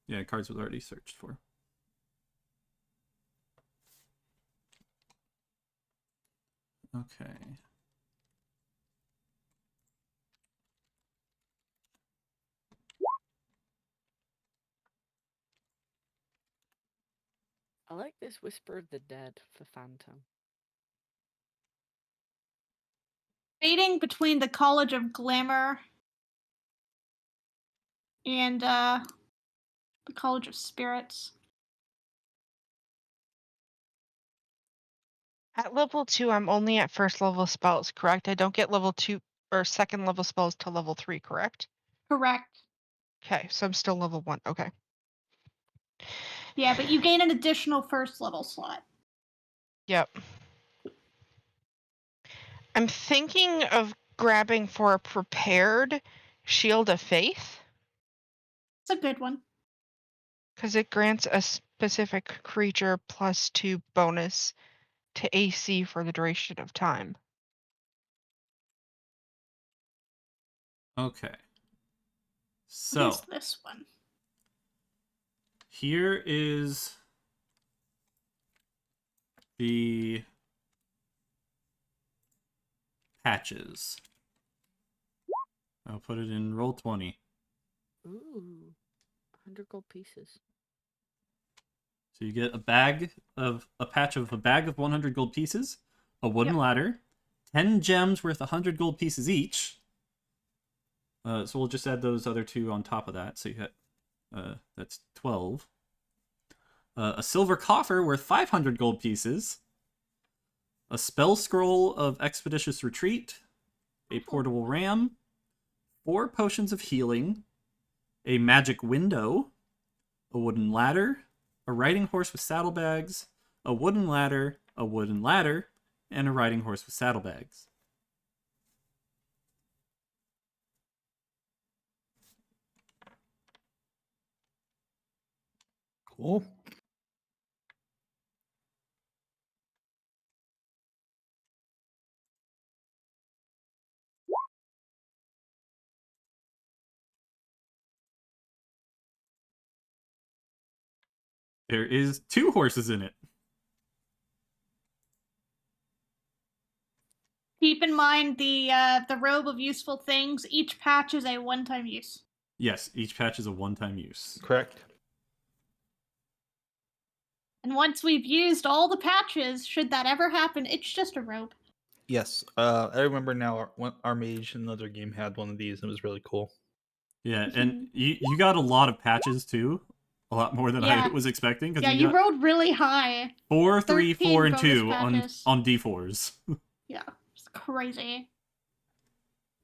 Yeah, cards was already searched for. Okay. I like this Whisper of the Dead for Phantom. Debating between the College of Glamour and the College of Spirits. At level 2, I'm only at first level spells, correct? I don't get level 2 or second level spells till level 3, correct? Correct. Okay, so I'm still level 1. Okay. Yeah, but you gain an additional first level slot. Yep. I'm thinking of grabbing for a prepared Shield of Faith. It's a good one. Because it grants a specific creature +2 bonus to AC for the duration of time. Okay. What So is this one? here is the patches. I'll put it in roll 20. Ooh, 100 gold pieces. So you get a patch of a bag of 100 gold pieces, a wooden ladder, 10 gems worth 100 gold pieces each. So we'll just add those other two on top of that. So you get that's 12. A silver coffer worth 500 gold pieces. A spell scroll of expeditious retreat. A portable ram. 4 potions of healing. A magic window. A wooden ladder. A riding horse with saddlebags. A wooden ladder. A wooden ladder. And a riding horse with saddlebags. Cool. There is 2 horses in it. Keep in mind the robe of useful things. Each patch is a one-time use. Yes, each patch is a one-time use. Correct. And once we've used all the patches, should that ever happen, it's just a robe. Yes. I remember now our mage in another game had one of these and it was really cool. Yeah, and you got a lot of patches too. A lot more than I Yeah. was expecting. Yeah, you you got rolled really high. 4, 3, 4, and 13 2 bonus on D4s. Yeah, it's crazy.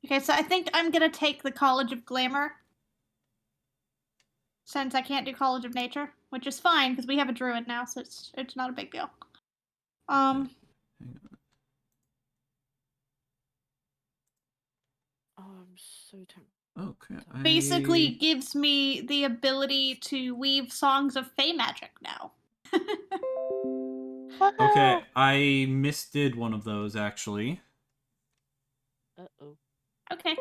Okay, so I think I'm gonna take the College of Glamour. Since I can't do College of Nature, which is fine, because we have a druid now, so it's not a big deal. Hang on. Oh, I'm so tempted. Okay. Basically gives me the ability to weave songs of fey magic now. Okay, I misdid one of those actually. Uh-oh. Okay.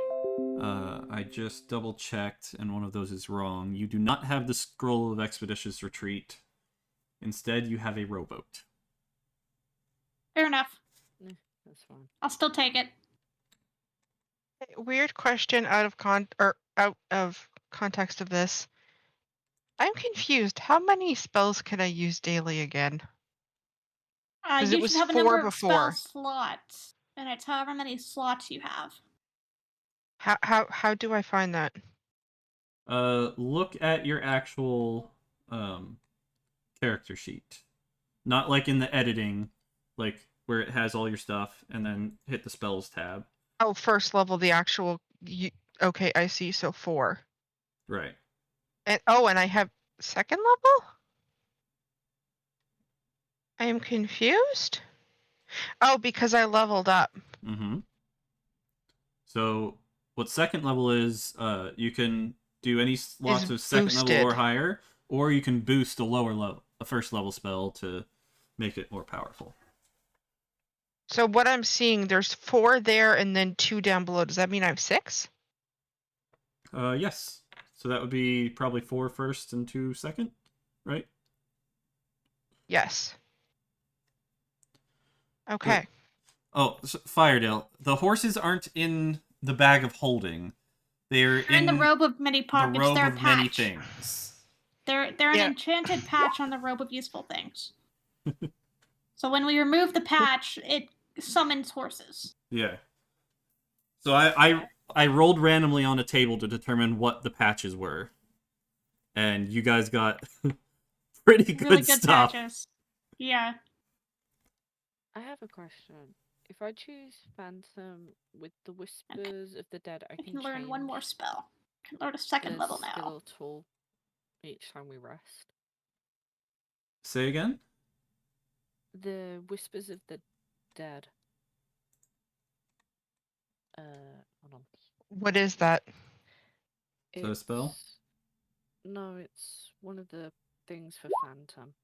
I just double checked, and one of those is wrong. You do not have the scroll of expeditious retreat. Instead, you have a rowboat. Fair enough. That's fine. I'll still take it. Weird question out of context of this. I'm confused. How many spells can I use daily again? Because You it was should have a 4 number of before. spell slots, and it's however many slots you have. How do I find that? Look at your actual character sheet. Not like in the editing, like where it has all your stuff, and then hit the spells tab. Oh, first level, the actual. Okay, I see. So 4. Right. And and I have second level? I am confused. Oh, because I leveled up. Mm-hmm. So what second level is, you can do any slots Is of second level or boosted. higher, or you can boost a first level spell to make it more powerful. So what I'm seeing, there's 4 there and then 2 down below. Does that mean I have 6? Yes. So that would be probably 4 first and 2 second, right? Yes. Okay. Oh, Firedale. The horses aren't in the bag of holding. They're They're in the robe of many the pockets. robe They're a of many patch. things. They're Yeah. an enchanted patch on the robe of useful things. So when we remove the patch, it summons horses. Yeah. So I rolled randomly on a table to determine what the patches were, and you guys got pretty good, Really good stuff. patches. Yeah. I have a question. If I choose Phantom with the Whispers of the Dead, I I can can learn one more change spell. I can learn a second the level skill now. or tool each time we rest. Say again? The Whispers of the Dead. Hold on. What is that? Is that a spell? No, it's one of the things for Phantom.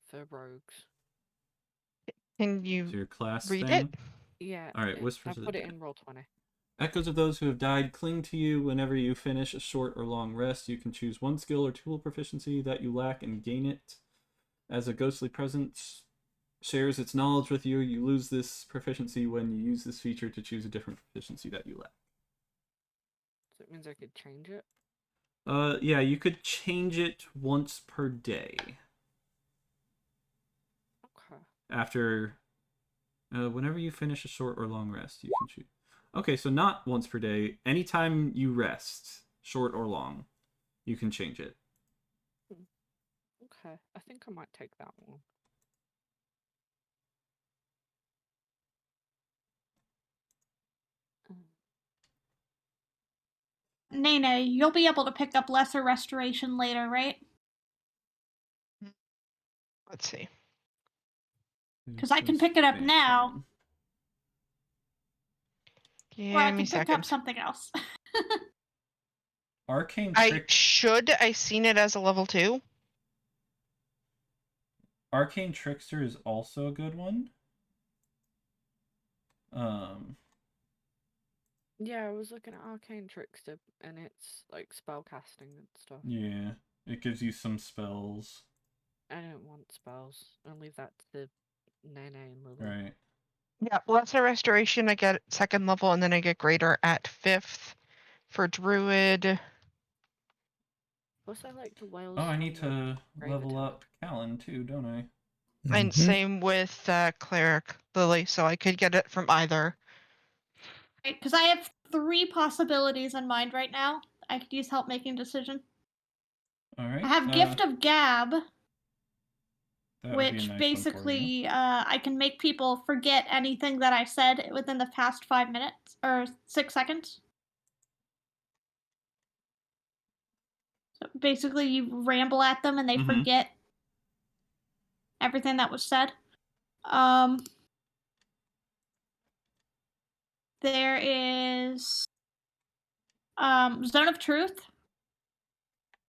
For rogues. Can So you your class read thing? it? Yeah. Alright, I Whispers of the put it Dead. in Roll20. Echoes of those who have died cling to you whenever you finish a short or long rest. You can choose one skill or tool proficiency that you lack and gain it. As a ghostly presence shares its knowledge with you, you lose this proficiency when you use this feature to choose a different proficiency that you lack. So it means I could change it? Yeah, you could change it once per day. Okay. After, whenever you finish a short or long rest, you can choose. Okay, so not once per day. Anytime you rest, short or long, you can change it. Okay. I think I might take that one. Nene, you'll be able to pick up lesser restoration later, right? Let's see. Because I can pick it up now. Give Or I me a can pick up second. something else. Arcane I seen it as a level 2? Arcane Trickster is also a good one. Yeah, I was looking at Arcane Trickster, and it's like spell casting and stuff. Yeah, it gives you some spells. I don't want spells. I'll leave that to the Nene and Lily. Right. Yeah, lesser restoration, I get 2nd level, and then I get greater at 5th. For druid, Plus, I like the Wales. Oh, I need from the to Grave level Attack. up Callan too, don't I? and Mhm. same with cleric Lily, so I could get it from either. Right, because I have 3 possibilities in mind right now. I could use help making a decision. Alright. I have Gift of Gab, that would be a which nice basically I can make people forget anything that I said within the past 5 minutes or 6 seconds. So basically, you ramble at them and they Mhm. forget everything that was said. There is Zone of Truth,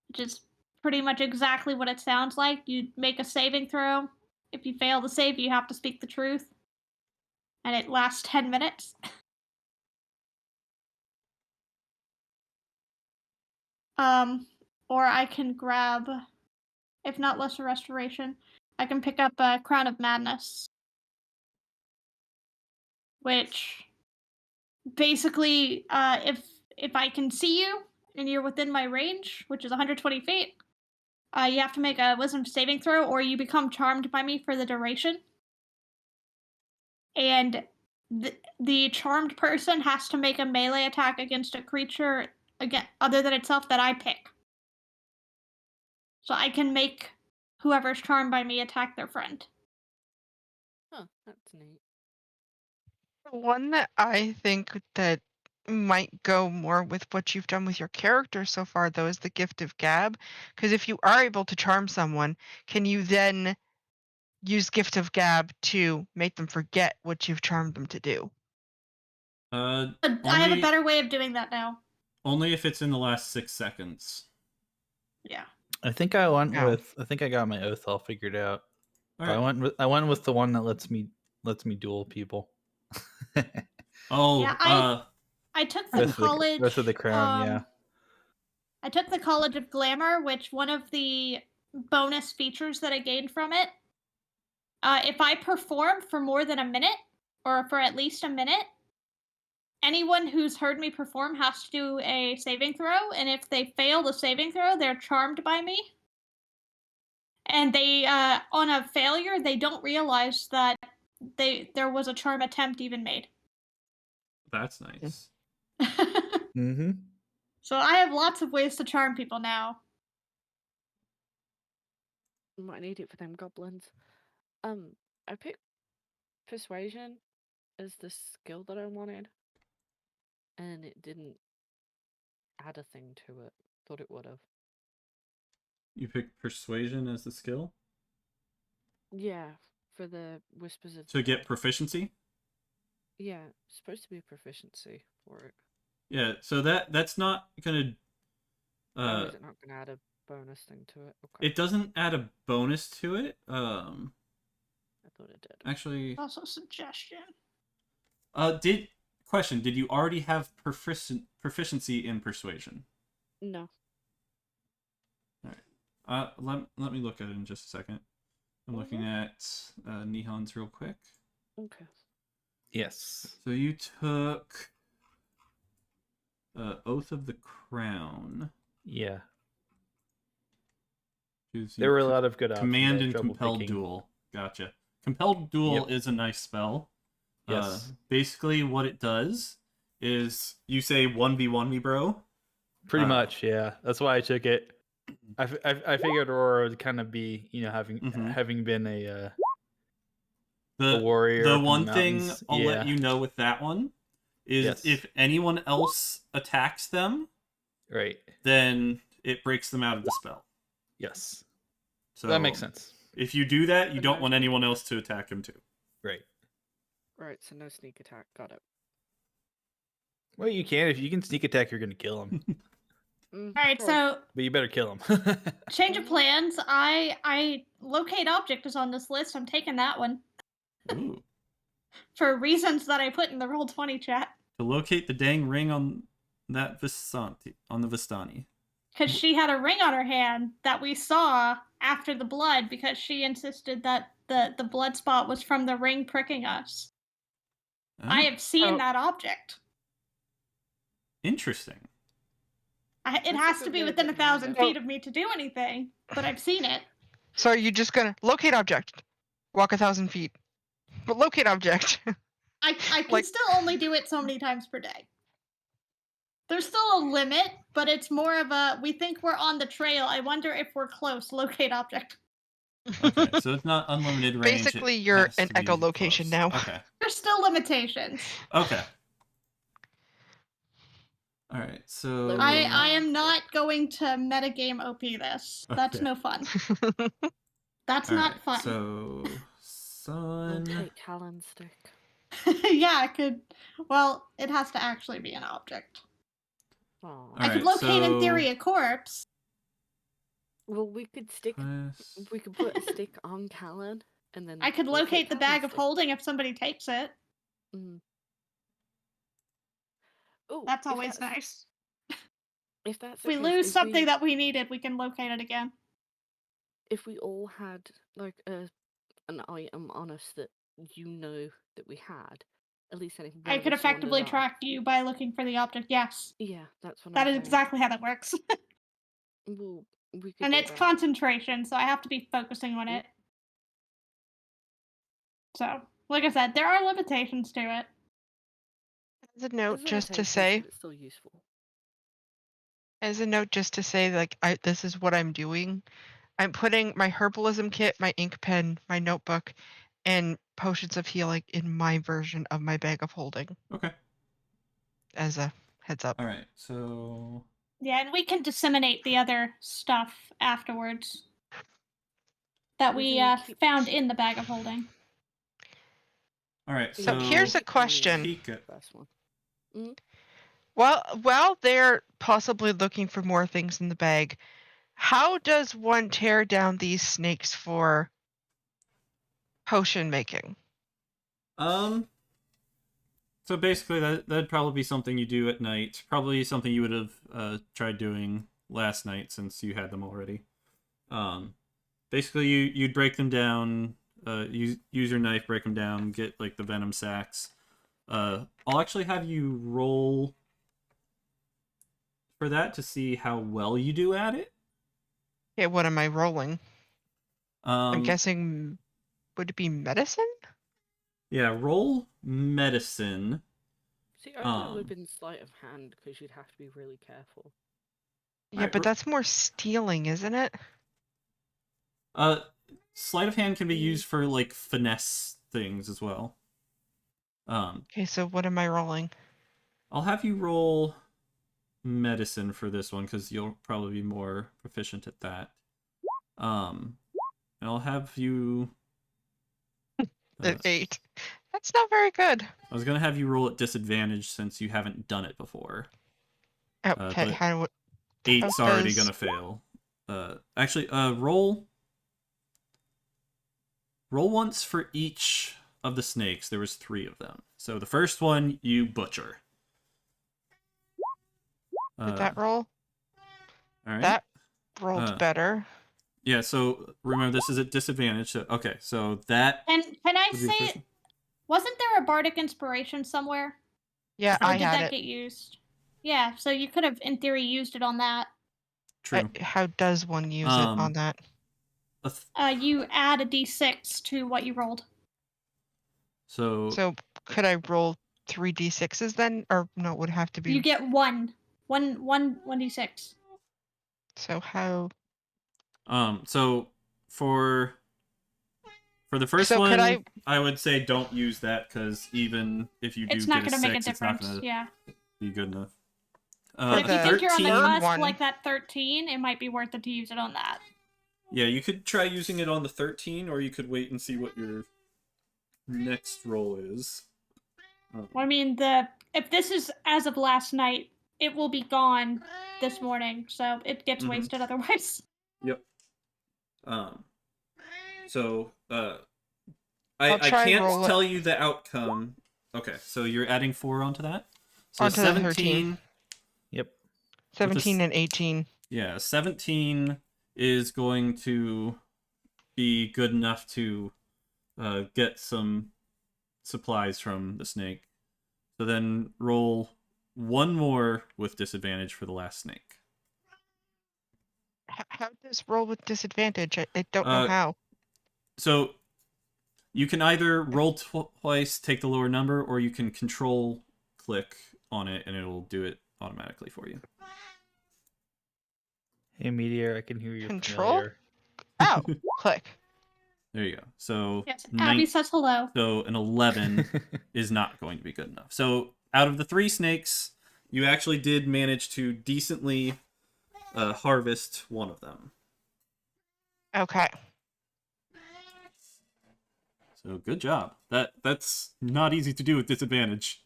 which is pretty much exactly what it sounds like. You make a saving throw. If you fail to save, you have to speak the truth. And it lasts 10 minutes. Or I can grab, if not Lesser Restoration, I can pick up a Crown of Madness. Which basically, if I can see you and you're within my range, which is 120 feet, you have to make a Wisdom saving throw, or you become charmed by me for the duration. And the charmed person has to make a melee attack against a creature other than itself that I pick. So I can make whoever's charmed by me attack their friend. Huh, that's neat. The one that I think that might go more with what you've done with your character so far, though, is the Gift of Gab. Because if you are able to charm someone, can you then use Gift of Gab to make them forget what you've charmed them to do? I have a better way of doing that now. Only if it's in the last 6 seconds. Yeah. I think I went No. with. I think I got my oath all figured out. All But right. I went with the one that lets me duel people. Oh, Yeah, I took the college. Oath of the Crown, yeah. I took the College of Glamour, which one of the bonus features that I gained from it, if I perform for more than a minute, or for at least a minute, anyone who's heard me perform has to do a saving throw, and if they fail the saving throw, they're charmed by me. And they, on a failure, they don't realize that there was a charm attempt even made. That's nice. Mm-hmm. So I have lots of ways to charm people now. Might need it for them goblins. I picked Persuasion as the skill that I wanted, and it didn't add a thing to it. Thought it would have. You picked Persuasion as the skill? Yeah, for the Whispers of To get Dead. proficiency? Yeah, it's supposed to be a proficiency for it. Yeah, so that's not gonna... Or is it not gonna add a bonus thing to it? Okay. It doesn't add a bonus to it. I thought it did. Actually... Also a suggestion. Did you already have proficiency in Persuasion? No. Alright. Let me look at it in just a second. I'm looking at Nihon's real quick. Okay. Yes. So you took Oath of the Crown. Yeah. There were a lot of good options. Command and Compelled Duel. Gotcha. Compelled Duel is a nice spell. Yes. Basically, what it does is you say 1v1 me, bro. Pretty much, yeah. That's why I took it. I figured Aurora would kind of be, having been a warrior. The from one the thing mountains. I'll let you know with that one is if anyone else attacks them, right, then it breaks them out of the spell. Yes. So that makes sense. If you do that, you don't want anyone else to attack him too. Right. Right, so no sneak attack. Got it. Well, you can. If you can sneak attack, you're going to kill him. Alright, so... But you better kill him. Change of plans. I locate object is on this list. I'm taking that one. Ooh. For reasons that I put in the Roll20 chat. To locate the dang ring on that Vistani. Because she had a ring on her hand that we saw after the blood because she insisted that the blood spot was from the ring pricking us. Oh. I have seen that object. Interesting. It has to be within 1,000 feet of me to do anything, but I've seen it. So are you just gonna locate object, walk 1,000 feet, but locate object? I can still only do it so many times per day. There's still a limit, but it's more of a, we think we're on the trail. I wonder if we're close. Locate object. Okay, so it's not unlimited range. Basically, you're an echolocation now. Okay. There's still limitations. Okay. All right, so I am not going to metagame OP this. That's no fun. That's not fun. So, sun. I'll take Callan stick. Yeah, I could. Well, it has to actually be an object. Oh. I could locate, in theory, a corpse. Well, we could we could put a stick on Callan, and then I could locate the bag of holding if somebody takes it. Mm. Ooh, that's always nice. If that's if we lose something that we needed, we can locate it again. If we all had like an item on us that that we had, at least I could effectively track you by looking for the object. Yes. Yeah, that's what. That is exactly how that works. Well, we could. And it's concentration, so I have to be focusing on it. So, like I said, there are limitations to it. As a note, just to say, it's still useful. As a note, just to say, like, this is what I'm doing. I'm putting my herbalism kit, my ink pen, my notebook, and potions of healing in my version of my bag of holding. Okay. As a heads up. All right, so. Yeah, and we can disseminate the other stuff afterwards that we found in the bag of holding. All right, so here's a question. Mm-hmm. Well, while they're possibly looking for more things in the bag, how does one tear down these snakes for potion making? So basically that'd probably be something you do at night. Probably something you would have tried doing last night since you had them already. Basically, you'd break them down. Use your knife, break them down, get like the venom sacs. I'll actually have you roll for that to see how well you do at it. Yeah, what am I rolling? I'm Um, guessing, would it be medicine? yeah, roll medicine. See, I thought it would have been sleight of hand because you'd have to be really careful. Yeah, Alright, but that's more stealing, isn't it? Sleight of hand can be used for like finesse things as well. Okay, so what am I rolling? I'll have you roll medicine for this one because you'll probably be more proficient at that. And I'll have you. An 8. That's not very good. I was gonna have you roll at disadvantage since you haven't done it before. Okay, But how 8's already does- gonna fail. Actually, roll once for each of the snakes. There was 3 of them. So the first one you butcher. did that roll? All right. That rolled better. Yeah. So remember, this is at disadvantage. So okay. So that. And can I would be the first say, one. wasn't there a bardic inspiration somewhere? Yeah, Or I did had that it. get used? Yeah, so you could have, in theory, used it on that. True. How does one use it on that? You add a d6 to what you rolled. So Could I roll 3d6s then? Or no, it would have to be... You get one d6. So how... So for the first So one, could I would say don't use that because even if you do It's not get a going to make a 6, it's not difference. going to Yeah. be good enough. But if The you think you're on the 13 cusp like that 13, it might be worth it to use it on that. Yeah, you could try using it on the 13, or you could wait and see what your next roll is. I mean, if this is as of last night, it will be gone this morning, so it gets wasted otherwise. Yep. So, I'll I try can't roll it tell you the outcome. Okay, so you're adding 4 onto that? So onto the 13. 17. Yep. 17 and 18. Yeah, 17 is going to be good enough to get some supplies from the snake. So then roll 1 more with disadvantage for the last snake. How does roll with disadvantage? I don't know how. So you can either roll twice, take the lower number, or you can control click on it and it'll do it automatically for you. Hey, Meteor, I can hear you. Control? Familiar. Oh, click. There you go. So Yes, Abby says hello. So an 11 is not going to be good enough. So out of the 3 snakes, you actually did manage to decently harvest one of them. Okay. So good job. That's not easy to do with disadvantage.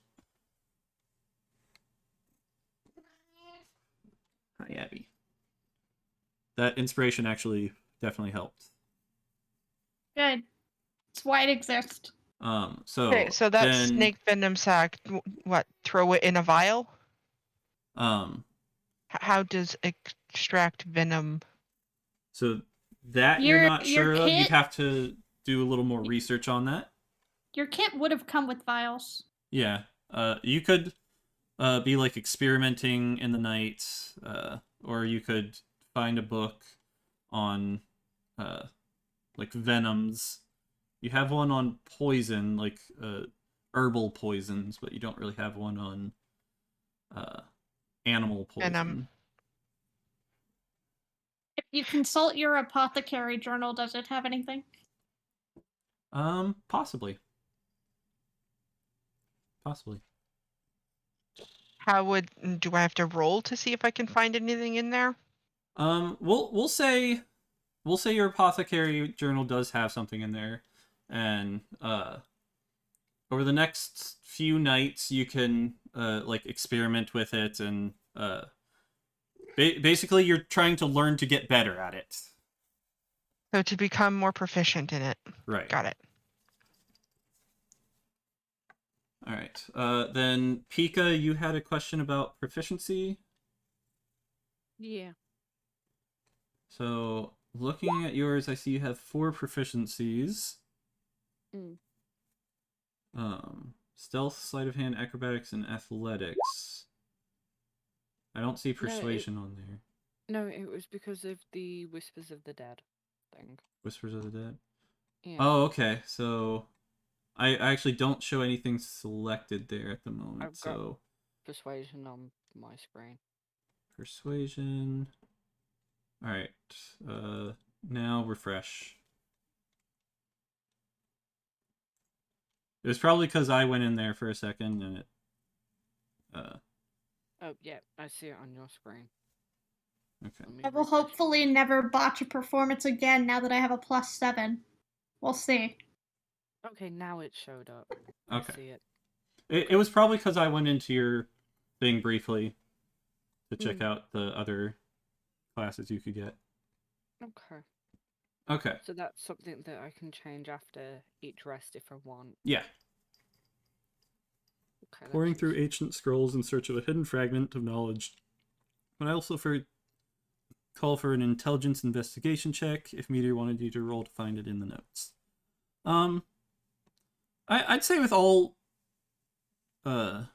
Hi, Abby. That inspiration actually definitely helped. Good. That's why it exists. Okay, so that then, snake venom sac, what, throw it in a vial? How does extract venom? So that you're not sure of. You'd have to do a little more research on that. Your kit would have come with vials. Yeah. You could be like experimenting in the night, or you could find a book on like venoms. You have one on poison, like herbal poisons, but you don't really have one on animal poison. If you consult your apothecary journal, does it have anything? Possibly. Do I have to roll to see if I can find anything in there? We'll say your apothecary journal does have something in there, and over the next few nights you can like experiment with it, and basically you're trying to learn to get better at it. So to become more proficient in it. Right. Got it. All right. Then Pika, you had a question about proficiency. Yeah. So, looking at yours, I see you have 4 proficiencies. Mm. Stealth, sleight of hand, acrobatics, and athletics. I don't see persuasion on there. No, it was because of the Whispers of the Dead thing. Whispers of the Dead? Yeah. Oh, okay. So, I actually don't show anything selected there at the moment, I've got so... Persuasion on my screen. Persuasion... Alright, now refresh. It was probably because I went in there for a second and it... Oh, yeah, I see it on your screen. Okay. Let me I will refresh hopefully mine. never botch a performance again now that I have a +7. We'll see. Okay, now it showed up. Okay. I see it. It was probably because I went into your thing briefly to check Mm. out the other classes you could get. Okay. Okay. So that's something that I can change after each rest if I want. Yeah. Okay, Pouring that's through useful. ancient scrolls in search of a hidden fragment of knowledge. But I also call for an intelligence investigation check if Meteor wanted you to roll to find it in the notes. I'd say with all the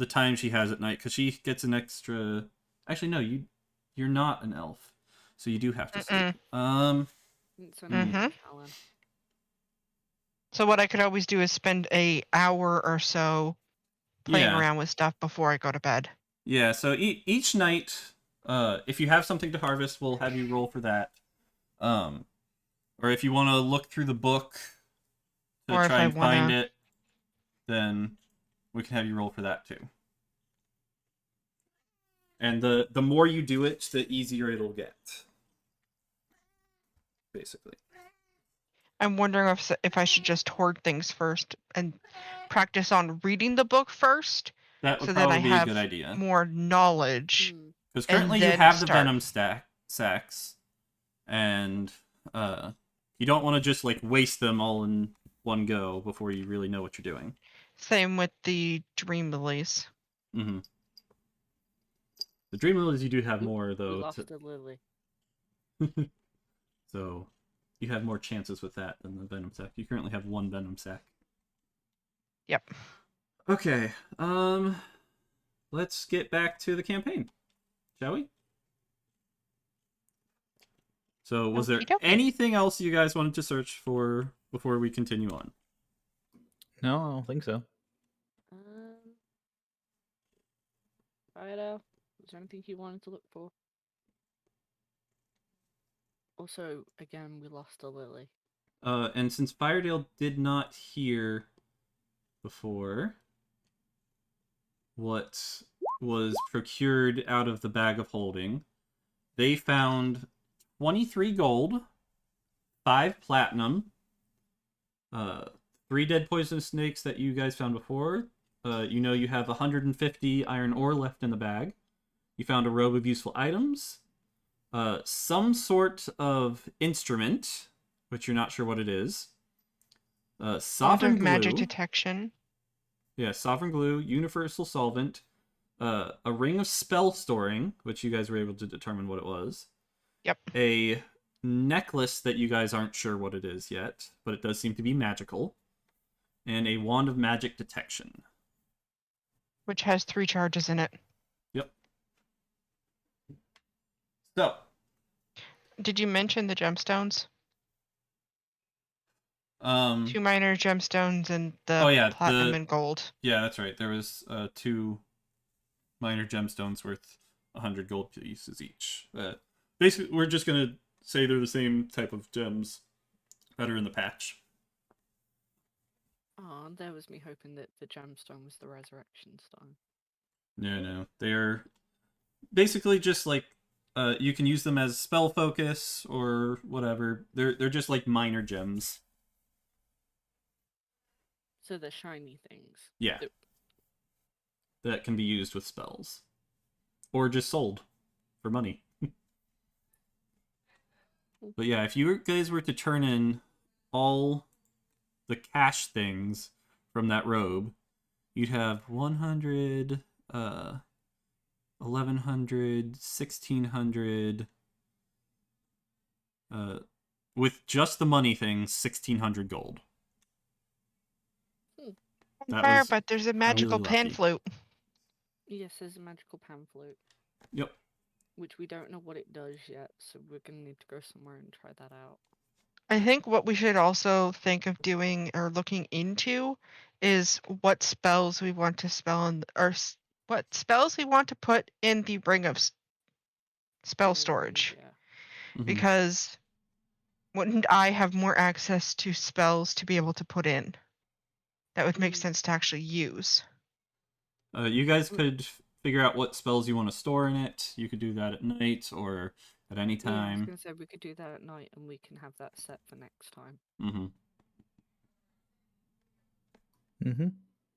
time she has at night, because she gets an extra. Actually, no, you're not an elf, so you do have to sleep. It's only me and Callan. So what I could always do is spend a hour or so playing Yeah. around with stuff before I go to bed. Yeah, so each night, if you have something to harvest, we'll have you roll for that. Or if you want to look through the book to Or if try I and find wanna- it, then we can have you roll for that too. And the more you do it, the easier it'll get. Basically. I'm wondering if I should just hoard things first and practice on reading the book first, That would so that I probably be a have good idea. more knowledge. Hmm. Because and currently you then have the start. venom sacks, and you don't want to just like waste them all in one go before you really know what you're doing. Same with the dream lilies. Mm-hmm. The dream lilies you do have Oop, more We though, lost a lily. so you have more chances with that than the venom sac. You currently have 1 venom sac. Yep. Okay, let's get back to the campaign, shall we? So, was there Okie dokie. anything else you guys wanted to search for before we continue on? No, I don't think so. Fido, was there anything you wanted to look for? Also, again, we lost a lily. And since Firedale did not hear before what was procured out of the bag of holding, they found 23 gold, 5 platinum, 3 dead poisonous snakes that you guys found before. You have 150 iron ore left in the bag. You found a robe of useful items, some sort of instrument, which you're not sure what it is. Wand Sovereign of magic glue. detection. Yeah, sovereign glue, universal solvent, a ring of spell storing, which you guys were able to determine what it was. Yep. A necklace that you guys aren't sure what it is yet, but it does seem to be magical. And a wand of magic detection. Which has 3 charges in it. Yep. So, Did you mention the gemstones? 2 2 minor gemstones and the platinum and gold. Yeah, that's right. There was 2 minor gemstones worth 100 gold pieces each. Basically, we're just gonna say they're the same type of gems that are in the patch. Oh, there was me hoping that the gemstone was the resurrection stone. No. They're basically just like you can use them as spell focus or whatever. They're just like minor gems. So they're shiny things. Yeah. That can be used with spells. Or just sold for money. But yeah, if you guys were to turn in all the cash things from that robe, you'd have 100, 1,100, 1,600. With just the money things, 1,600 gold. That Fair, was but there's a magical really pan lucky. flute. Yes, there's a magical pan flute, Yep. which we don't know what it does yet, so we're gonna need to go somewhere and try that out. I think what we should also think of doing or looking into is what spells we want to spell in, what spells we want to put in the ring of spell In the ring, storage. yeah. Mhm. Because wouldn't I have more access to spells to be able to put in? That would make Mm. sense to actually use. You guys could figure out what spells you want to store in it. You could do that at night or at any Yeah, I was time. gonna say we could do that at night, and we can have that set for next time. Mm-hmm. Mm-hmm.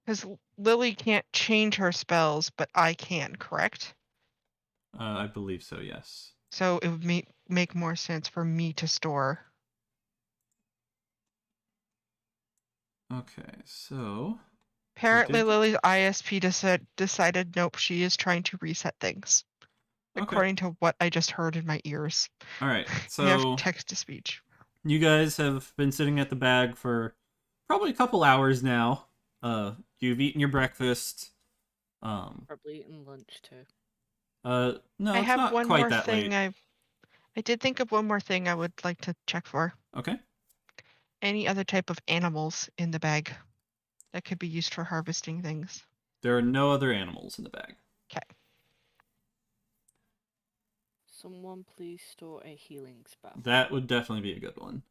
Because Lily can't change her spells, but I can, correct? I believe so, yes. So it would make more sense for me to store. Okay, so Apparently, did- Lily's ISP decided nope, she is trying to reset things. Okay. According to what I just heard in my ears. All right. I have So text to speech. you guys have been sitting at the bag for probably a couple hours now. You've eaten your breakfast. Probably eating lunch too. No, I it's have not one quite more that thing late. I did think of one more thing I would like to check for. Okay. Any other type of animals in the bag that could be used for harvesting things. There are no other animals in the bag. Someone please store a healing spell. That would definitely be a good one.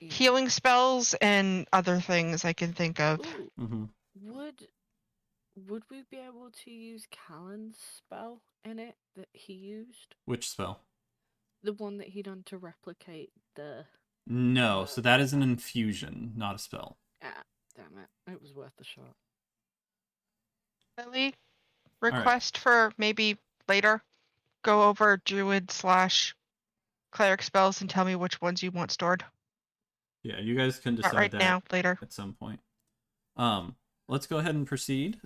Yeah. Healing spells and other things I can think of. Ooh, Mm-hmm. would we be able to use Callan's spell in it that he used? Which spell? The one that he done to replicate the. No, so that is an infusion, not a spell. Ah, damn it! It was worth a shot. Lily, right. request for maybe later. Go over druid / cleric spells and tell me which ones you want stored. Yeah, you guys can Not decide right that now, later. at some point. Let's go ahead and proceed.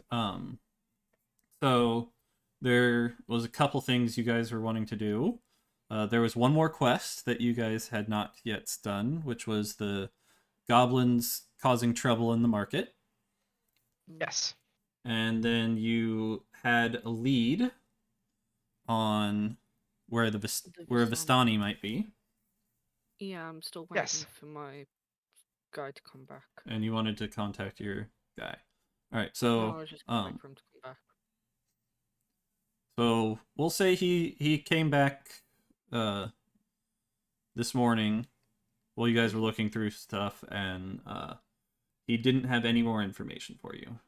So there was a couple things you guys were wanting to do. There was one more quest that you guys had not yet done, which was the goblins causing trouble in the market. Yes. And then you had a lead on where where Vistani might be, Yeah, I'm still waiting Yes. for my guy to come back. and you wanted to contact your guy. All right, No, I so was just gonna wait for him to come back. so we'll say he came back this morning while you guys were looking through stuff, and he didn't have any more information for you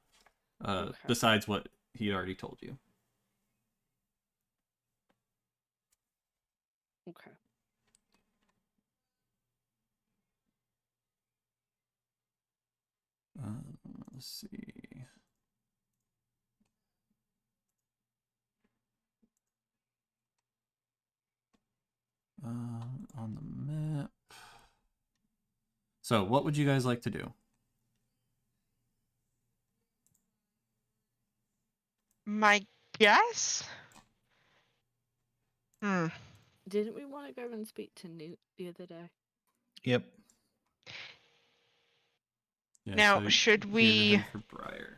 Okay. besides what he already told you. Okay. Let's see. On the map. So, what would you guys like to do? My guess? Didn't we want to go and speak to Newt the other day? Yep. Yeah, Now, so should you're we- headed for Briar.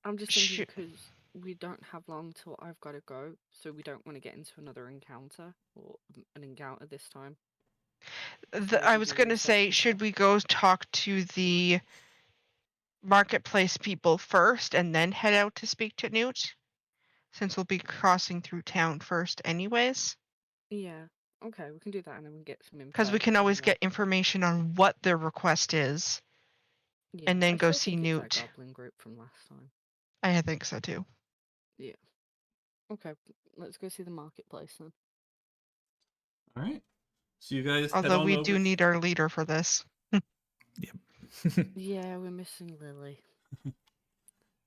I'm just thinking Should- because we don't have long till I've got to go, so we don't want to get into another encounter or an encounter this time. I was going to say, should we go talk to the marketplace people first and then head out to speak to Newt? Since we'll be crossing through town first anyways. Yeah. Okay, we can do that and then we get some info. Because we can from always them. get information on what their request is. Yeah, and then I go still see think it's Newt. that goblin group from last time. I think so too. Okay, let's go see the marketplace then. All right. So you guys head Although on we over. do need our leader for this. Yeah, we're missing Lily.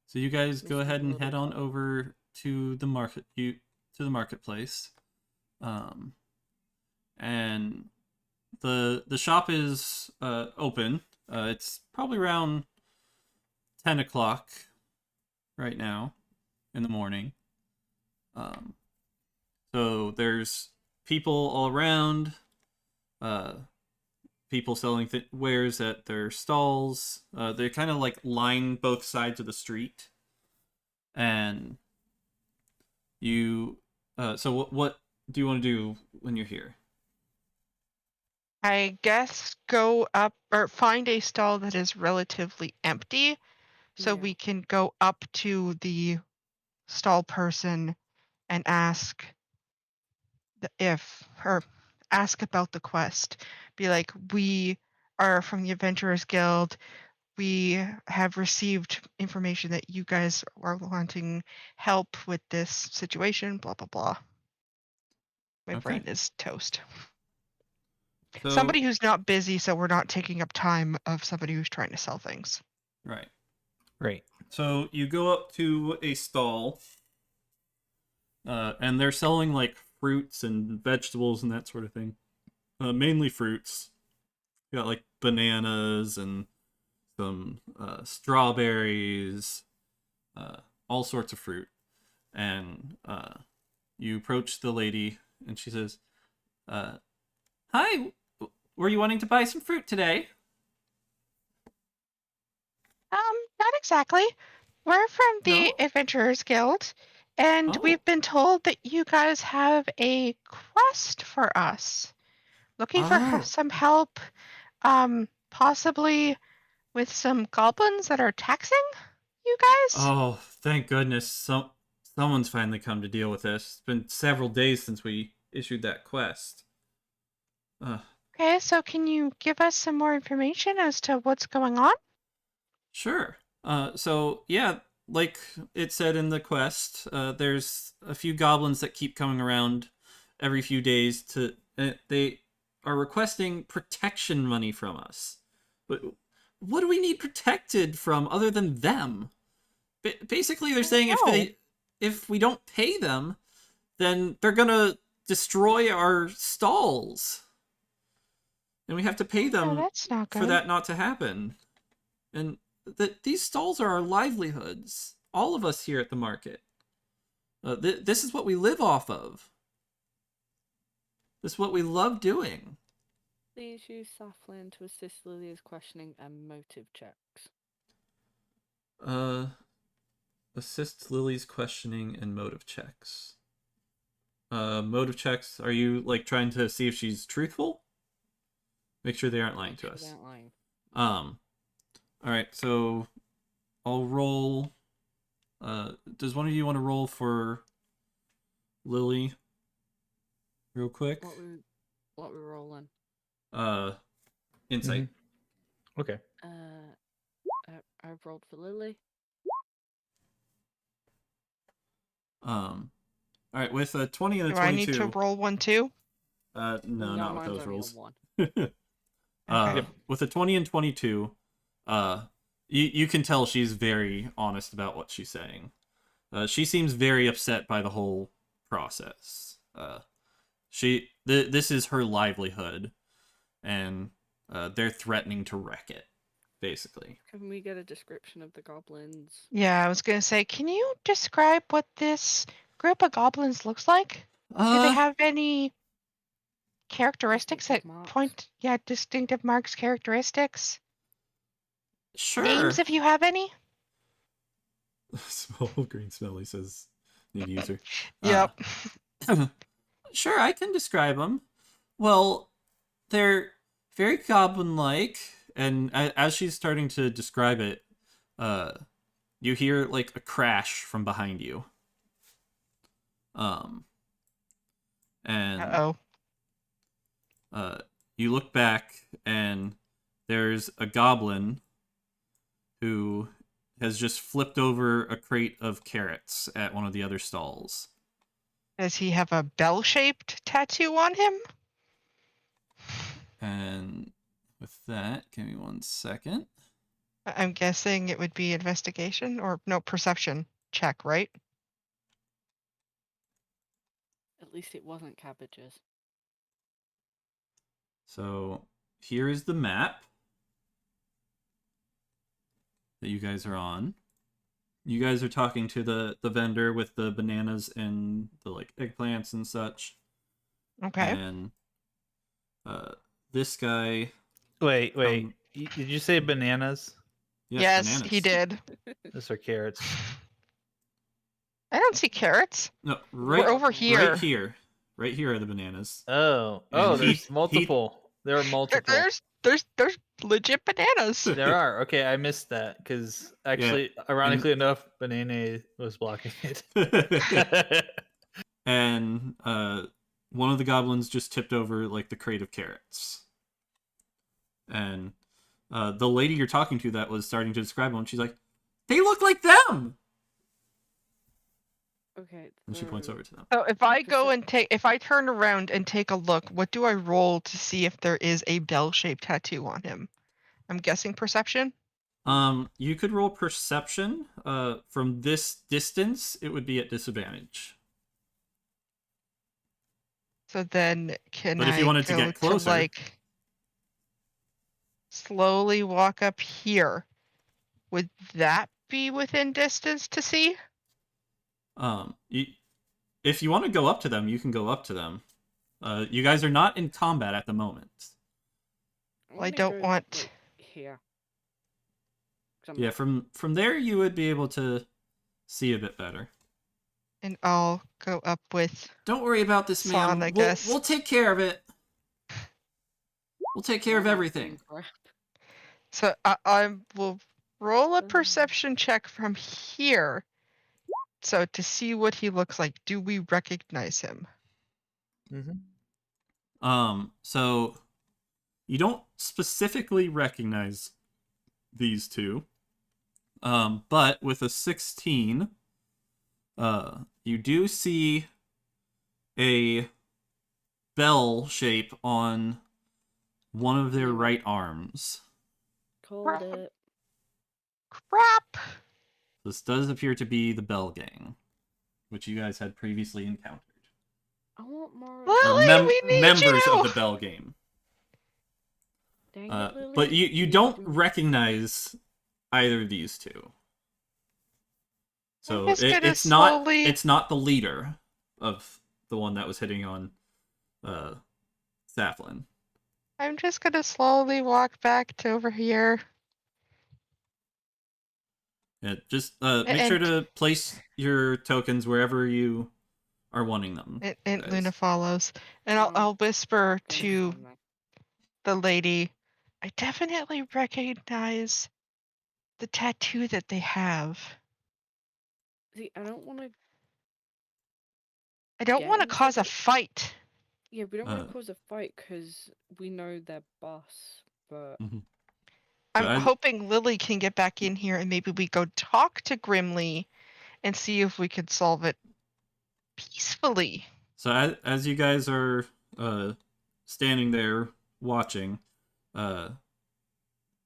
So you guys go Mr. ahead and Little head on Top. over to the marketplace. And the shop is open. It's probably around 10 o'clock right now in the morning. So there's people all around. People selling wares at their stalls. They kind of like line both sides of the street, and you. So what do you want to do when you're here? I guess go up or find a stall that is relatively empty so Yeah. we can go up to the stall person and ask ask about the quest. Be like, we are from the Adventurers Guild. We have received information that you guys are wanting help with this situation, blah, blah, blah. My Okay. brain is toast. So Somebody who's not busy, so we're not taking up time of somebody who's trying to sell things. right. Right. So you go up to a stall, and they're selling like fruits and vegetables and that sort of thing. Mainly fruits. You got like bananas and some strawberries, all sorts of fruit. And you approach the lady, and she says, "Hi, were you wanting to buy some fruit today?" Not exactly. We're from the No. Adventurers Guild, and Oh. we've been told that you guys have a quest for us. Looking for Oh. some help, possibly with some goblins that are taxing you guys? Oh, thank goodness. Someone's finally come to deal with this. It's been several days since we issued that quest. Okay, so can you give us some more information as to what's going on? Sure. So yeah, like it said in the quest, there's a few goblins that keep coming around every few days to. They are requesting protection money from us. But what do we need protected from other than them? Basically, they're saying No. if we don't pay them, then they're gonna destroy our stalls, and we have to pay No, them that's not for good. that not to happen. And that these stalls are our livelihoods. All of us here at the market. This is what we live off of. This is what we love doing. Please use Saflin to assist Lily's questioning and motive checks. Assist Lily's questioning and motive checks. Motive checks. Are you like trying to see if she's truthful? Make sure they aren't lying to us. They aren't lying. All right. So I'll roll. Does one of you want to roll for Lily? Real quick. What we rolling? Insight. Mm-hmm. Okay. I've rolled for Lily. All right, with a 20 and a Do I need 22. to roll one too? No, not with mine's those only a rolls. 1. Okay. With a 20 and 22, you can tell she's very honest about what she's saying. She seems very upset by the whole process. This is her livelihood, and they're threatening to wreck it, basically. Can we get a description of the goblins? Yeah, I was gonna say, can you describe what this group of goblins looks like? Do they have any characteristics that Distinctive marks? point? Yeah, distinctive marks, characteristics. Sure. Names, if you have any. Small green smelly says need user. Yep. Sure, I can describe them. Well, they're very goblin-like, and as she's starting to describe it, you hear like a crash from behind you. And Uh-oh. you look back, and there's a goblin who has just flipped over a crate of carrots at one of the other stalls. Does he have a bell-shaped tattoo on him? And with that, give me 1 second. I'm guessing it would be investigation or no, perception check, right? At least it wasn't cabbages. So here is the map that you guys are on. you guys are talking to the vendor with the bananas and the like eggplants and such. Okay. And this guy. Wait. Did you say bananas? Yes, Yes, bananas. he did. Those are carrots. I don't see carrots. No, We're over here. Right here. Right here are the bananas. Oh, And there's multiple. There are There- multiple. There's legit bananas. There are. Okay, I missed that because actually, ironically enough, banana was blocking it. And one of the goblins just tipped over like the crate of carrots. And the lady you're talking to that was starting to describe them, she's like, "They look like them!" Okay. And she points over to them. So if I turn around and take a look, what do I roll to see if there is a bell-shaped tattoo on him? I'm guessing perception. You could roll perception. From this distance, it would be at disadvantage. So then But if you wanted to go get closer- like slowly walk up here? Would that be within distance to see? If you want to go up to them, you can go up to them. You guys are not in combat at the moment. Well, I don't want. Like, here. 'Cause I'm Yeah, not- from there you would be able to see a bit better. And I'll go up with. Don't worry about this, Fawn, ma'am. I guess. We'll take care of it. We'll take care of Oh, everything. crap. So I will roll a Mm. perception check from here. So to see what he looks like, do we recognize him? So you don't specifically recognize these two. But with a 16, you do see a bell shape on one of their right arms. Called it. Crap! This does appear to be the Bell Gang, which you guys had previously encountered. I want more. Lily, we need members you! of the Bell Game. Dang it, Lily. But you don't recognize either of these two. So just gonna it's not slowly- it's not the leader of the one that was hitting on Saplin. I'm just gonna slowly walk back to over here. Yeah, just make sure to place your tokens wherever you are wanting them. And guys. Luna follows. And I'll whisper Gonna to find that. the lady, I definitely recognize the tattoo that they have. See, I don't want to. I don't Yeah, want to and it's cause a like fight. Yeah, we don't want Uh, to cause a fight because we know their boss. But I'm hoping Lily can get back in here and maybe we go talk to Grimly and see if we could solve it peacefully. So as you guys are standing there watching,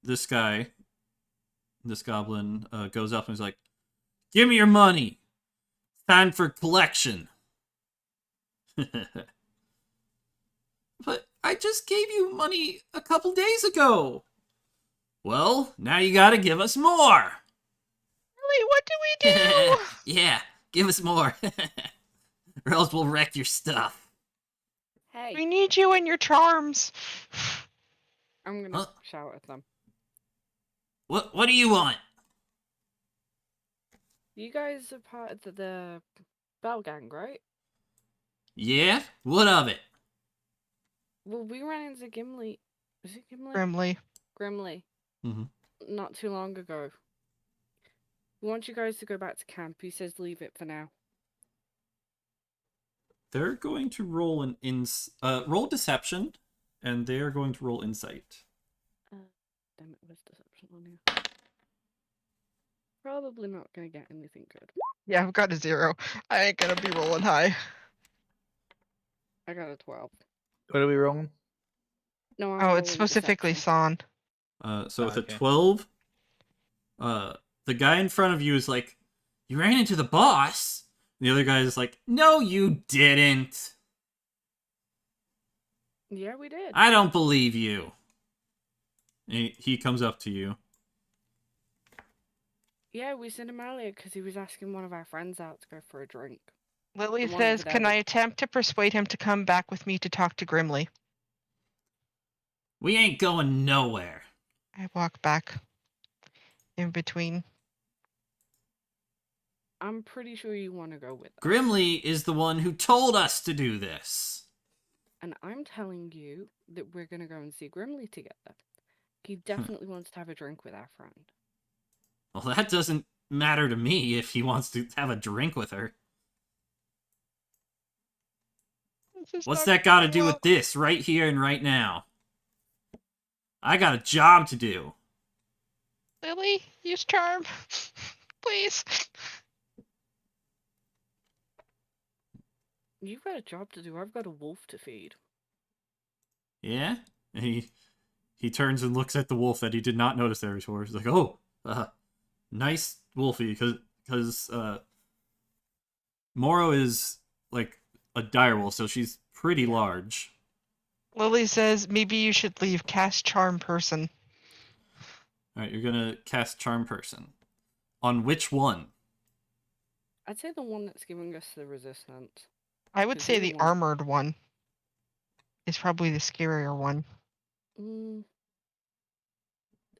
this goblin goes up and is like, "Give me your money. Time for collection." But I just gave you money a couple days ago. Well, now you gotta give us more. Lily, what do we do? Yeah, give us more. Or else we'll wreck your stuff. hey, We need you and your charms. I'm gonna Huh? shout at them. What do you want? You guys are part of the Bell Gang, right? Yeah? What of it? Well, we ran into Gimli. Is it Gimli? Grimly. Grimly. Mhm. Not too long ago. We want you guys to go back to camp. He says leave it for now. They're going to roll roll deception, and they're going to roll insight. Damn it, where's deception on here? Probably not gonna get anything good. Yeah, I've got a 0. I ain't gonna be rolling high. I got a 12. What are we rolling? No, I'm Oh, rolling it's specifically deception. San. So with okay. a 12, the guy in front of you is like, "You ran into the boss?" And the other guy is like, "No, you didn't. Yeah, we did. I don't believe you." And he comes up to you. Yeah, we sent him earlier because he was asking one of our friends out to go for a drink. Lily The one over says, there can I that- attempt to persuade him to come back with me to talk to Grimly? We ain't going nowhere. I walk back in between. I'm pretty sure you want to go with us. Grimly is the one who told us to do this. And I'm telling you that we're going to go and see Grimly together. He definitely wants to have a drink with our friend. Well, that doesn't matter to me if he wants to have a drink with her. What's that got to do with this right here and right now? I got a job to do. Lily, use charm. Please. You've got a job to do. I've got a wolf to feed. Yeah? And he turns and looks at the wolf that he did not notice there before. He's like, oh, nice wolfie, because Moro is like a direwolf, so she's pretty large. Lily says, maybe you should leave. Cast charm person. Alright, you're gonna cast Charm Person. On which one? I'd say the one that's giving us the resistance. I would Is say the the one- armored one is probably the scarier one. I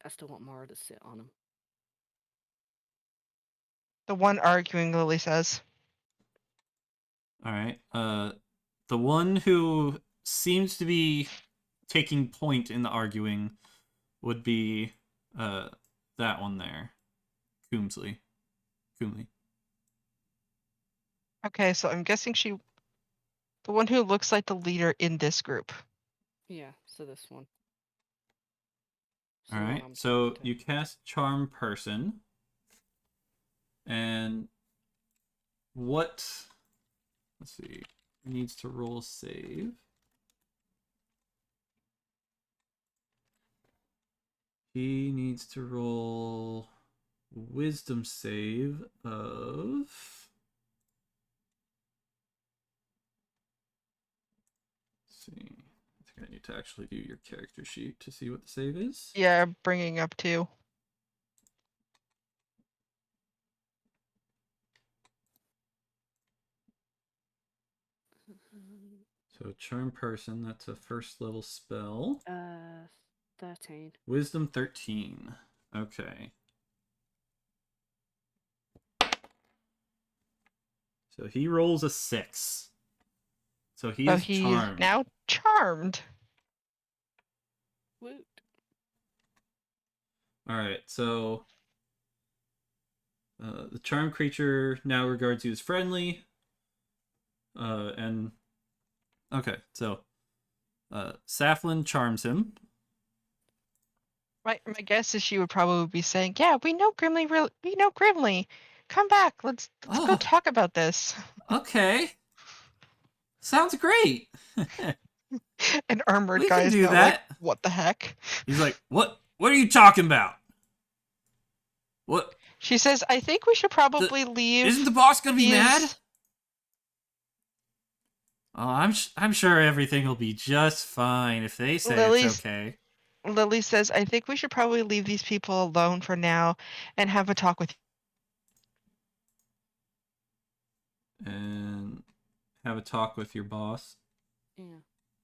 still want Mara to sit on him. The one arguing, Lily says. Alright, the one who seems to be taking point in the arguing would be, that one there. Coomsley. Okay, so I'm guessing the one who looks like the leader in this group. Yeah, so this one. So the one Alright, I'm so talking to. you cast Charm Person. And what... Let's see. Needs to roll a save. He needs to roll Wisdom save of... Let's see. I think I need to actually do your character sheet to see what the save is. Yeah, bringing up 2. So Charm Person, that's a first level spell. 13. Wisdom 13. Okay. So he rolls a 6. So he So is he's charmed. now charmed. Woot. Alright, so the charmed creature now regards you as friendly. And okay, so Saflin charms him. My guess is she would probably be saying, "Yeah, we know Grimly. We know Grimly. Come back. Let's go talk about this." Okay. Sounds great. An armored We can guy's do not that. like, "What the heck?" He's like, What are you talking about? What? She says, "I think we should probably leave." Isn't the boss gonna be these- mad? Oh, I'm sure everything will be just fine if they say it's okay. Lily says, "I think we should probably leave these people alone for now and have a talk with And have a talk with your boss. Yeah.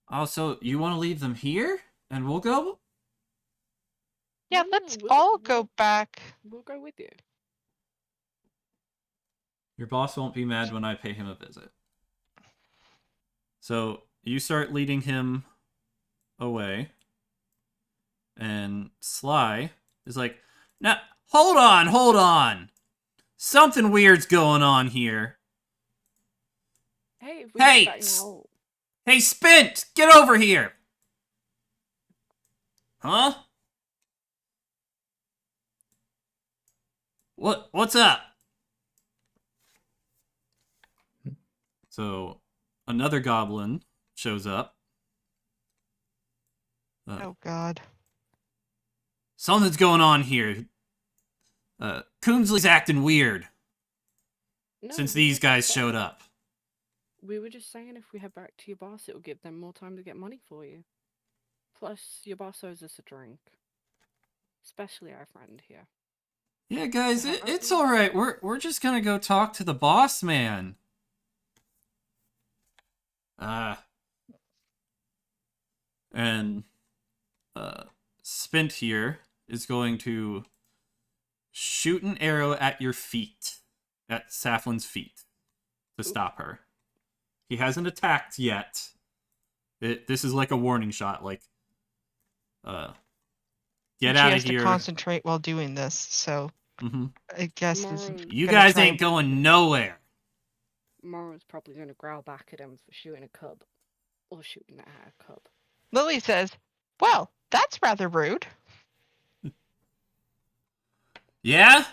Oh, so you want to leave them here? And we'll go? Yeah, No, let's we'll- all we'll- go back." We'll go with you. Your boss won't be mad when I pay him a visit. So you start leading him away. And Sly is like, now, hold on. Something weird's going on here. Hey, if we Hey, get back now. Hey, Spint, get over here. Huh? What's up? So, another goblin shows up. Oh God. Something's going on here. Coomsley's acting weird No, since we were these just guys saying- showed up. We were just saying if we head back to your boss, it'll give them more time to get money for you. Plus, your boss owes us a drink. Especially our friend here. Yeah, guys, How about it's we- all right. We're just gonna go talk to the boss man. And Spint here is going to shoot an arrow at your feet, at Saflin's feet, to stop her. He hasn't attacked yet. This is like a warning shot, like, get she out has of here. to concentrate while doing this, so I guess this is Tomorrow- You gonna guys try ain't and- going nowhere. Morrow's probably going to growl back at him for shooting a cub. Or shooting at a cub. Lily says, "Well, that's rather rude." Yeah?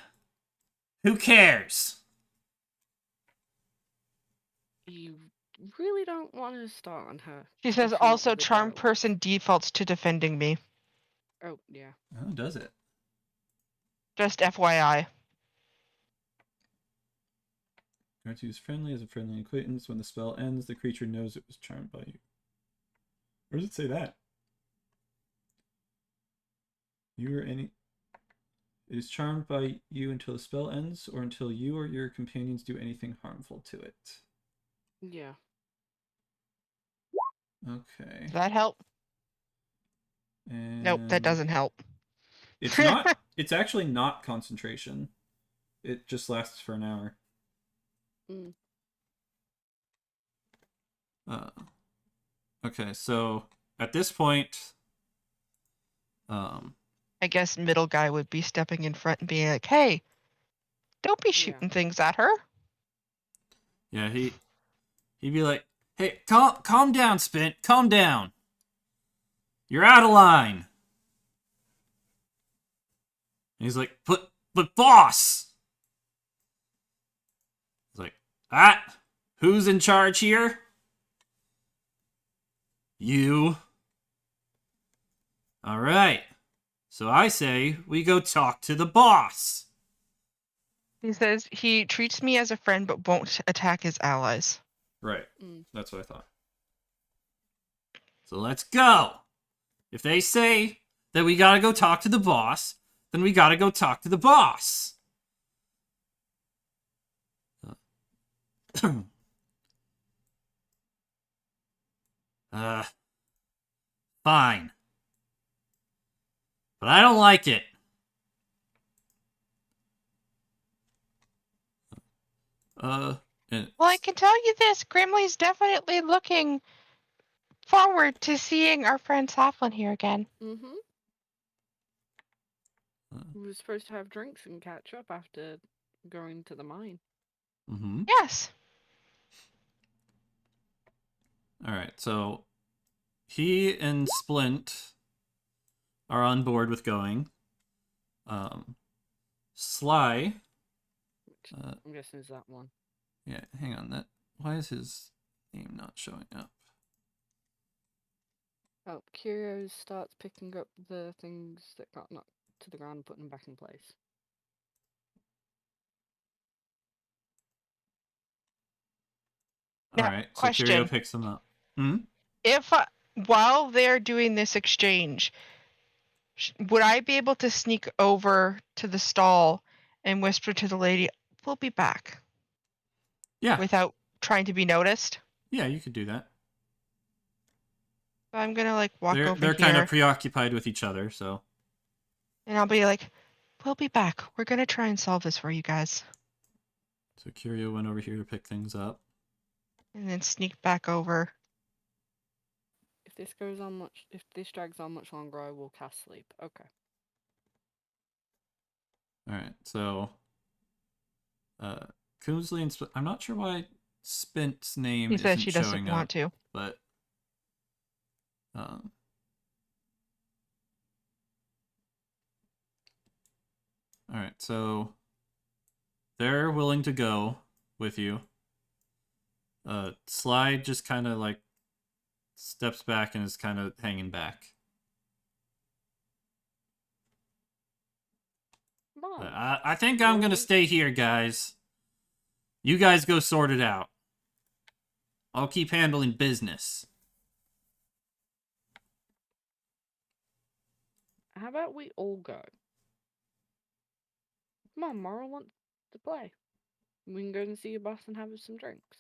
Who cares? You really don't want to start on her. She says, if you're not "Also, with the charm girls." person defaults to defending me. Oh, yeah. Oh, does it? Just FYI." Try to use friendly as a friendly acquaintance. When the spell ends, the creature knows it was charmed by you. Where does it say that? You or any... It is charmed by you until the spell ends, or until you or your companions do anything harmful to it. Yeah. Okay. Does that help? And Nope, that doesn't help. It's not... It's actually not concentration. It just lasts for an hour. Mm. Okay, so at this point, I guess middle guy would be stepping in front and being like, "Hey, don't be shooting things at her." yeah, he'd be like, "Hey, calm down, Spint, calm down. You're out of line." And he's like, but boss. He's like, who's in charge here? You. All right. So I say we go talk to the boss. He says he treats me as a friend but won't attack his allies. Right. Mm. That's what I thought. So let's go. If they say that we gotta go talk to the boss, then we gotta go talk to the boss. Fine. But I don't like it. Well, I can tell you this, Grimly's definitely looking forward to seeing our friend Saflin here again. Mm-hmm. We were supposed to have drinks and catch up after going to the mine. Mm-hmm. Yes. Alright, so he and Splint are on board with going. Sly. Which I'm guessing is that one. Yeah, hang on. Why is his name not showing up? Oh, Curio starts picking up the things that got knocked to the ground and putting them back in place. Now, Alright, so question. Curio picks them up. Hmm? If while they're doing this exchange, would I be able to sneak over to the stall and whisper to the lady, "We'll be back," Yeah. without trying to be noticed? Yeah, you could do that. So I'm gonna walk over They're here, kind of preoccupied with each other, so. and I'll be like, "We'll be back. We're gonna try and solve this for you guys," So Curio went over here to pick things up. and then sneak back over. If this drags on much longer, I will cast sleep. Okay. Alright, so Coomsley and I'm not sure why Spint's name He says isn't she showing doesn't up, want to. but alright, so they're willing to go with you. Slide just kind of steps back and is kind of hanging back. Mom. I think I'm gonna stay here, guys. You guys go sort it out. I'll keep handling business. How about we all go? Come on, Moral wants to play. We can go and see your boss and have some drinks.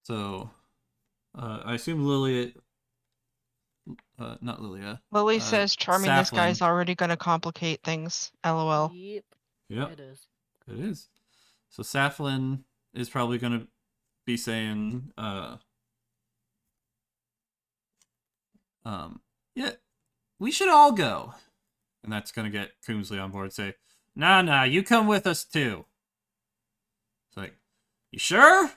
So I assume Lilia, not Lilia. Lily says charming this guy is Saflin. already going to complicate things. LOL. Yep. Yep. It is. It is. So Saflin is probably going to be saying, yeah, we should all go. And that's going to get Coomsley on board. Say, nah, you come with us too. It's like, you sure?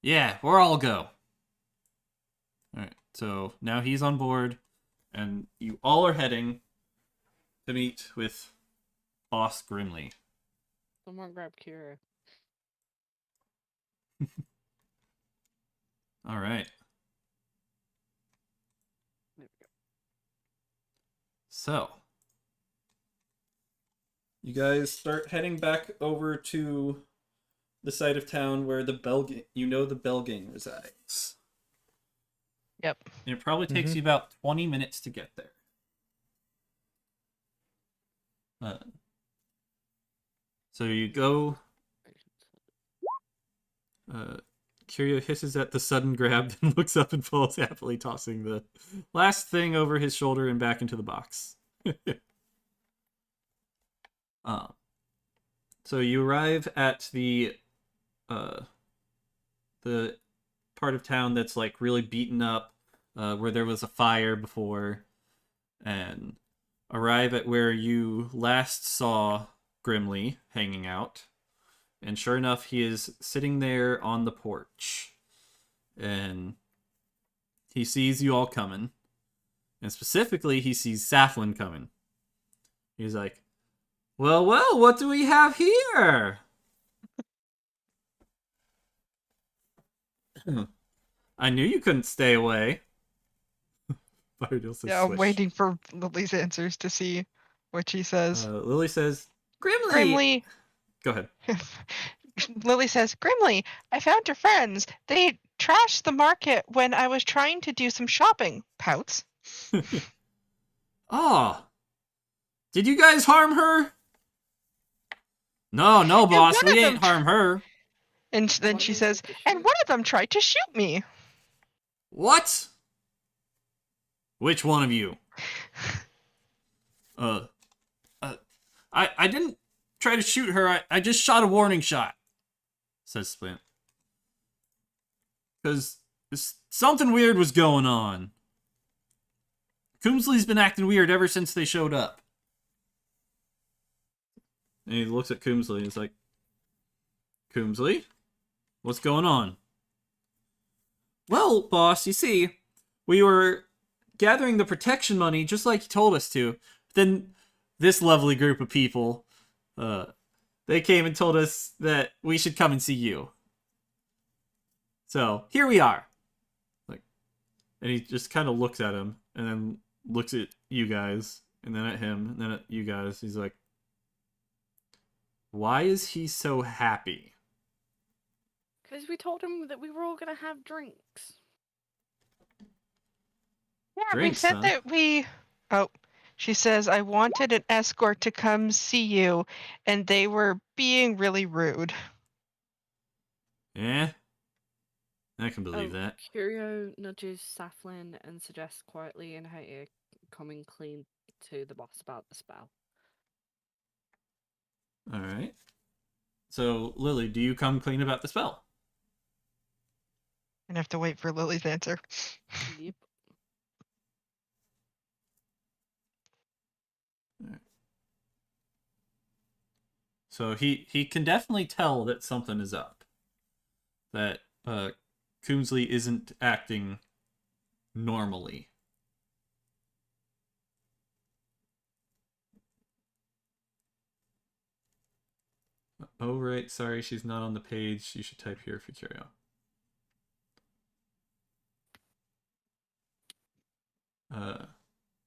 Yeah, we'll all go. Alright, so now he's on board, and you all are heading to meet with Boss Grimly. Someone grab Kira. Alright. There we go. So, you guys start heading back over to the side of town where the Belgang resides. Yep. And it probably takes you about 20 minutes to get there. So you go. Curio hisses at the sudden grab and looks up and falls happily, tossing the last thing over his shoulder and back into the box. So you arrive at the part of town that's like really beaten up, where there was a fire before, and arrive at where you last saw Grimly hanging out. And sure enough, he is sitting there on the porch. And he sees you all coming. And specifically, he sees Saflin coming. He's like, well, what do we have here? I knew you couldn't stay away. Yeah, I'm waiting for Lily's answers to see what she says. Lily says, Grimly! Grimly! Go ahead. Lily says, Grimly, I found your friends. They trashed the market when I was trying to do some shopping. Pouts. Oh. Did you guys harm her? No, boss, we ain't harm her. And then she says, and one of them tried to shoot me. What? Which one of you? I didn't try to shoot her. I just shot a warning shot, says Splint. Because something weird was going on. Coomsley's been acting weird ever since they showed up. And he looks at Coomsley and he's like, Coomsley? What's going on? Well, boss, you see, we were gathering the protection money just like you told us to. Then this lovely group of people, they came and told us that we should come and see you. So, here we are. And he just kind of looks at him, and then looks at you guys, and then at him, and then at you guys. He's like, why is he so happy? Because we told him that we were all going to have drinks. Yeah, Drinks, we said huh? that we... Oh, she says, I wanted an escort to come see you, and they were being really rude. Yeah? I can believe that. Curio nudges Saflin and suggests quietly in her ear, coming clean to the boss about the spell. Alright. So, Lily, do you come clean about the spell? And have to wait for Lily's answer. Yep. So he can definitely tell that something is up. That Coomsley isn't acting normally. Oh, right. Sorry, she's not on the page. You should type here for Curio.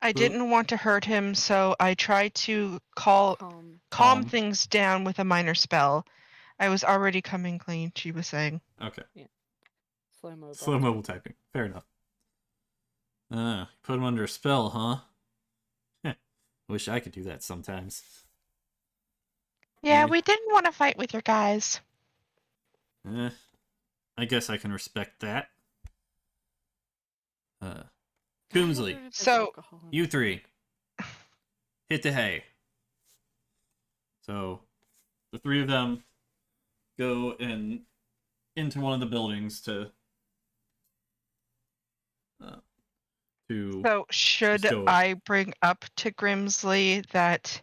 I didn't want to hurt him, so I tried to calm things down with a minor spell. I was already coming clean, she was saying. Okay. Yeah. Slow Slow mobile typing. Fair enough. Put him under a spell, huh? Wish I could do that sometimes. Yeah, Eh. we didn't want to fight with your guys. I guess I can respect that. I wonder Coomsley, if there's So- alcohol in you it. three, hit the hay. So, the three of them go into one of the buildings to So should bestow it. I bring up to Grimsley that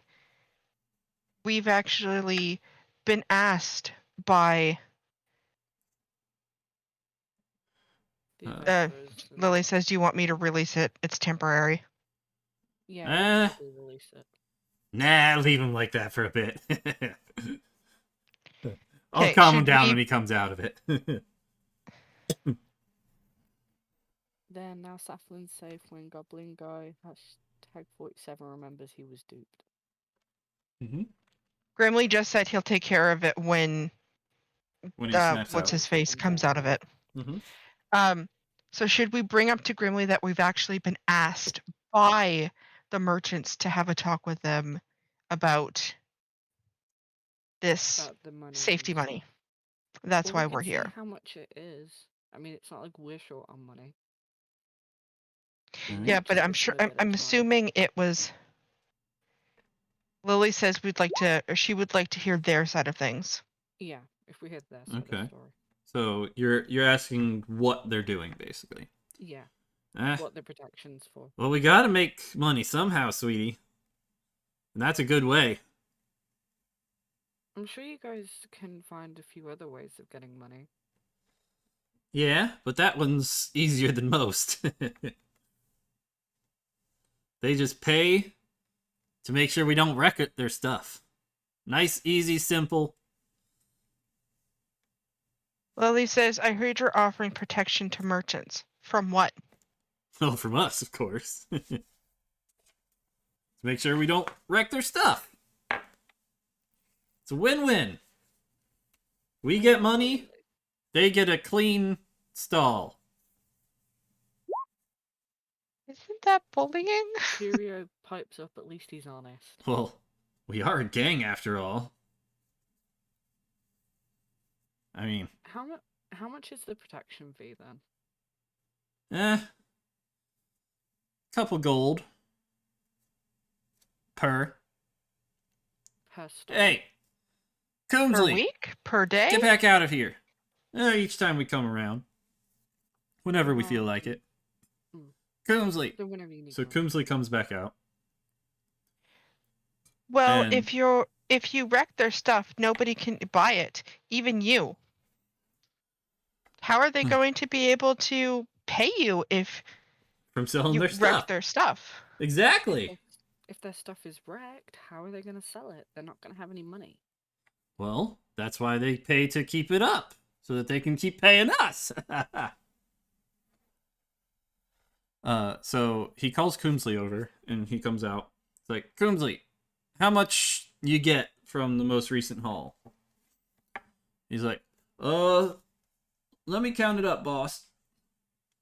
we've actually been asked by The Uh, adventurers and- Lily says, "Do you want me to release it? It's temporary." Yeah, probably release it. Nah, leave him like that for a bit. I'll 'Kay, calm him should down we- when he comes out of it. Then now Safflin's safe when Goblin Guy #47 remembers he was duped. Grimley just said he'll take care of it when When he snaps what's out. his face comes out of it. So should we bring up to Grimley that we've actually been asked by the merchants to have a talk with them about this About the money. and safety stuff. money? That's Well, why we we're can see here. how much it is. I mean, it's not like we're short on money. Alright. Yeah, but Just I'm gives sure them a bit of I'm time. assuming it was Lily says we'd like to, or she would like to hear their side of things. Yeah, if we hit their side of Okay. the story. So you're asking what they're doing, basically. Yeah, Eh, what the protection's for. well, we gotta make money somehow, sweetie. And that's a good way. I'm sure you guys can find a few other ways of getting money. Yeah, but that one's easier than most. They just pay to make sure we don't wreck their stuff. Nice, easy, simple. Lily says, I heard you're offering protection to merchants. From what? Well, from us, of course. To make sure we don't wreck their stuff. It's a win-win. We get money, they get a clean stall. Isn't that bullying? Curio pipes up, at least he's honest. Well, we are a gang after all. I mean, How much is the protection fee then? couple gold. Per. Per store? Hey! Per Coomsley! week? Per day? Get back out of here. Each time we come around. Whenever we feel like it. Coomsley! So whenever you need So money. Coomsley comes back out. Well, And- if you wreck their stuff, nobody can buy it. Even you. How are they going to be able to pay you if From selling you their wreck stuff. their stuff? Exactly. If their stuff is wrecked, how are they going to sell it? They're not going to have any money. Well, that's why they pay to keep it up. So that they can keep paying us. So he calls Coomsley over and he comes out. It's like, Coomsley, how much you get from the most recent haul? He's like, let me count it up, boss.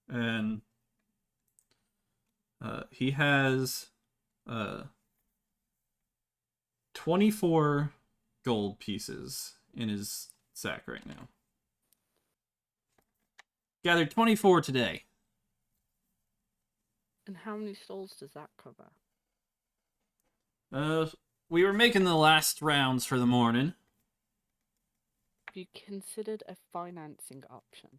And he has 24 gold pieces in his sack right now. Gathered 24 today. And how many stalls does that cover? We were making the last rounds for the morning. Have you considered a financing option?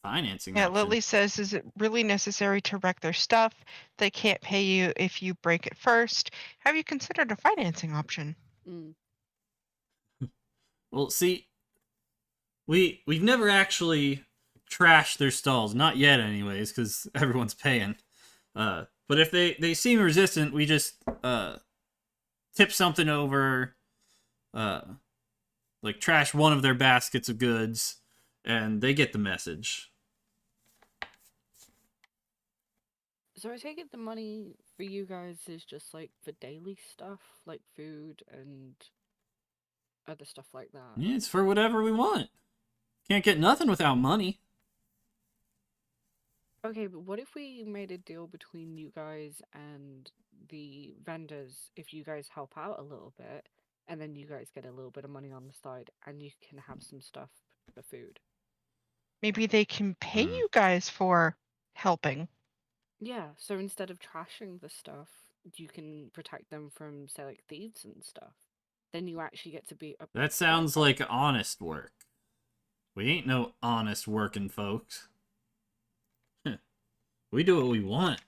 Financing Yeah, option. Lily says, is it really necessary to wreck their stuff? They can't pay you if you break it first. Have you considered a financing option? Well, see, we've never actually trashed their stalls, not yet, anyways, because everyone's paying. But if they seem resistant, we just tip something over, like trash one of their baskets of goods, and they get the message. So I take it the money for you guys is just like for daily stuff, like food and other stuff like that. Yeah, it's for whatever we want. Can't get nothing without money. Okay, but what if we made a deal between you guys and the vendors if you guys help out a little bit, and then you guys get a little bit of money on the side, and you can have some stuff for food? Maybe they can pay Hmm. you guys for helping. Yeah, so instead of trashing the stuff, you can protect them from, say, like thieves and stuff. Then you actually get to be a That sounds like honest work. We ain't no honest working folks. We do what we want.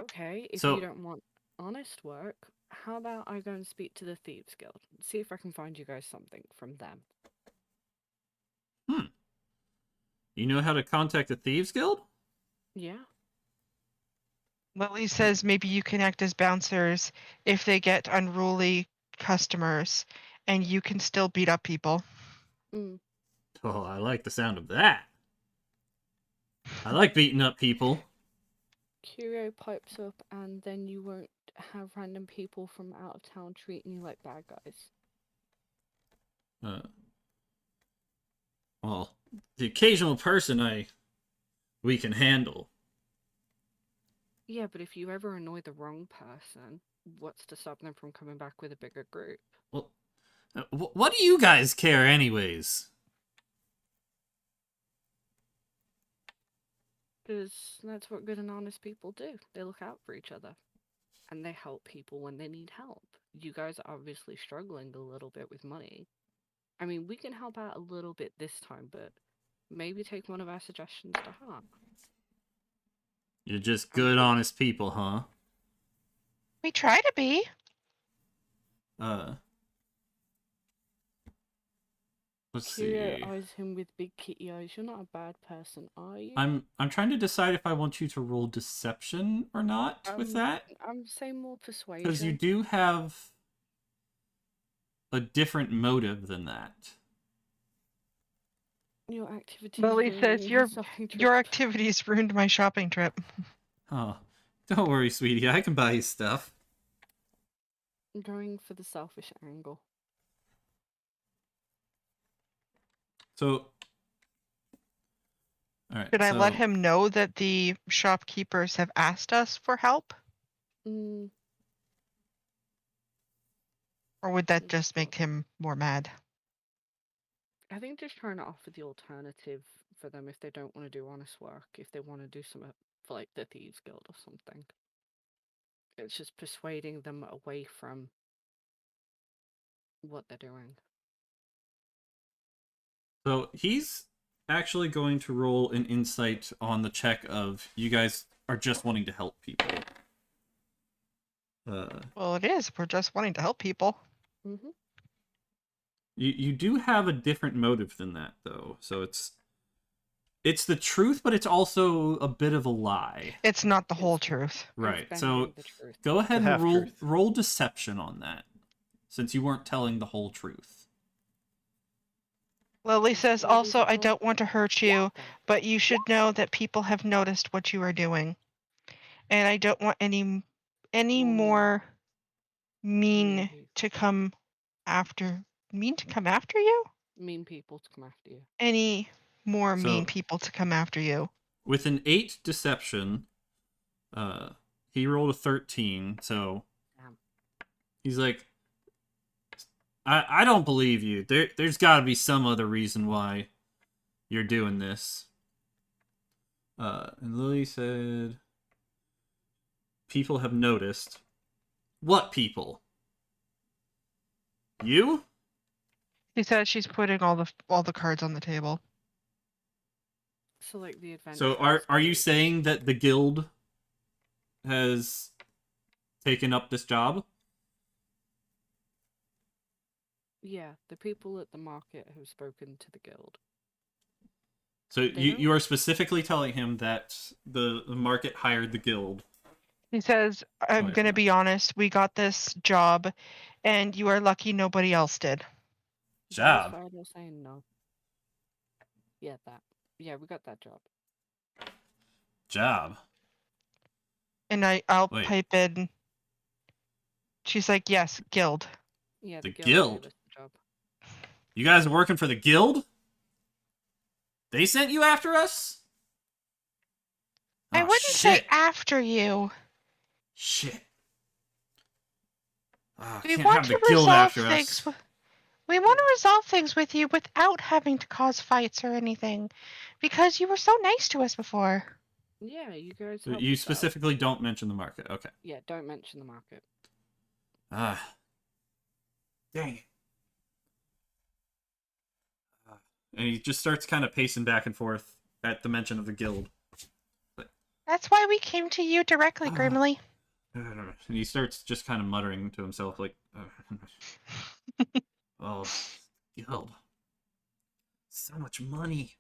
Okay, if So- you don't want honest work, how about I go and speak to the Thieves Guild? See if I can find you guys something from them. You know how to contact the Thieves Guild? Yeah. Lily says maybe you can act as bouncers if they get unruly customers, and you can still beat up people. Mm. Oh, I like the sound of that. I like beating up people. Curio pipes up, and then you won't have random people from out of town treating you like bad guys. Well, the occasional person we can handle. Yeah, but if you ever annoy the wrong person, what's to stop them from coming back with a bigger group? Well, what do you guys care anyways? Because that's what good and honest people do. They look out for each other. And they help people when they need help. You guys are obviously struggling a little bit with money. I mean, we can help out a little bit this time, but maybe take one of our suggestions to heart. You're just good, honest people, huh? We try to be. Let's Curio see. eyes him with big kitty eyes. You're not a bad person, are you? I'm trying to decide if I want you to roll deception or not with that. I'm saying more persuasion. Because you do have a different motive than that. Your activities. Lily says ruined your my shopping trip." your activities ruined my shopping trip. Oh, don't worry, sweetie. I can buy you stuff. I'm going for the selfish angle. So, all right. Should I let him know that the shopkeepers have asked us for help? Mm, Or would that just make him more mad? I think just trying to offer the alternative for them if they don't want to do honest work, if they want to do something for like the Thieves Guild or something. It's just persuading them away from what they're doing. So he's actually going to roll an insight on the check of you guys are just wanting to help people. Well, it is. We're just wanting to help people. Mm-hmm. You do have a different motive than that, though. So it's the truth, but it's also a bit of a lie. It's not the whole truth. Right. It's So bending the truth. go ahead The and half-truth. roll deception on that, since you weren't telling the whole truth. Lily It's says already also, I wrong. don't want to hurt you, Yeah. but you should know that people have noticed what you are doing. And I don't want any more mean people. to come after you? Mean people to come after you. Any more mean So- people to come after you. With an 8 deception, he rolled a 13, so Damn. he's like, I don't believe you. There's got to be some other reason why you're doing this. And Lily said, people have noticed. What people? You? She says she's putting all the cards on the table. So like the adventure. So are you saying that the guild has taken up this job? Yeah, the people at the market have spoken to the guild. So you are specifically telling him that the market hired the guild. She says, I'm Right. going to be honest, we got this job, and you are lucky nobody else did. Job? Fido saying no. Yeah, that. Yeah, we got that job. Job? And I'll Wait. pipe in. She's like, yes, guild. Yeah, The the guild? gave us the job. You guys are working for the guild? They sent you after us? I Oh, wouldn't say shit. after you. Shit. Oh, We can't want have the to guild resolve after things. us. We want to resolve things with you without having to cause fights or anything, because you were so nice to us before. Yeah, you guys. So helped you us out. specifically don't mention the market. Okay. Yeah, don't mention the market. Ah. Dang it. And he just starts kind of pacing back and forth at the mention of the guild. That's why we came to you directly, Grimly. And he starts just kind of muttering to himself, like, oh, guild. So much money.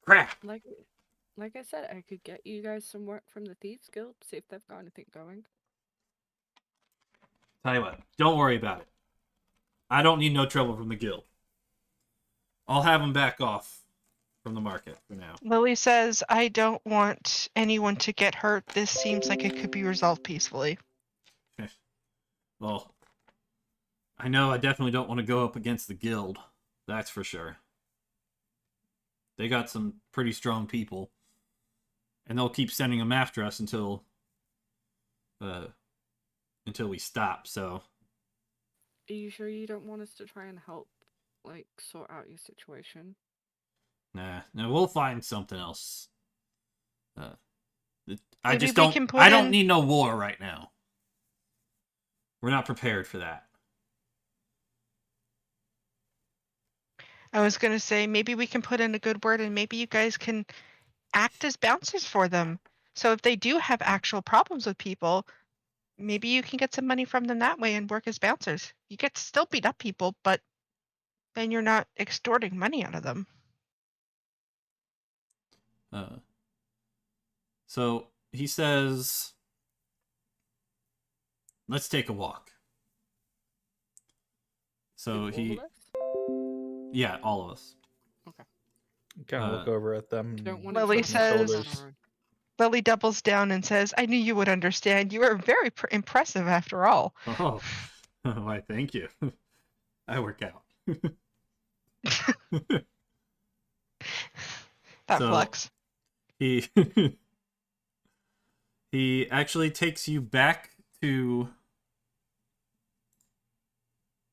Crap. Like I said, I could get you guys some work from the Thieves Guild, see if they've got anything going. Tell you what, don't worry about it. I don't need no trouble from the guild. I'll have them back off from the market for now. Lily says, I don't want anyone to get hurt. This seems like it could be resolved peacefully. Well, I know I definitely don't want to go up against the guild. That's for sure. They got some pretty strong people. And they'll keep sending them after us until we stop, so... Are you sure you don't want us to try and help, like, sort out your situation? Nah, we'll find something else. I Maybe just we don't... can put I don't in- need no war right now. We're not prepared for that. I was going to say, maybe we can put in a good word and maybe you guys can act as bouncers for them. So if they do have actual problems with people, maybe you can get some money from them that way and work as bouncers. You get to still beat up people, but then you're not extorting money out of them. So he says, let's take a walk. So With he... all of us? Yeah, all of us. Kind of look over at them. Don't want Lily to try and says- on our own. Lily doubles down and says, I knew you would understand. You are very impressive after all. Oh, why, thank you. I work out. That So- flex. He he actually takes you back to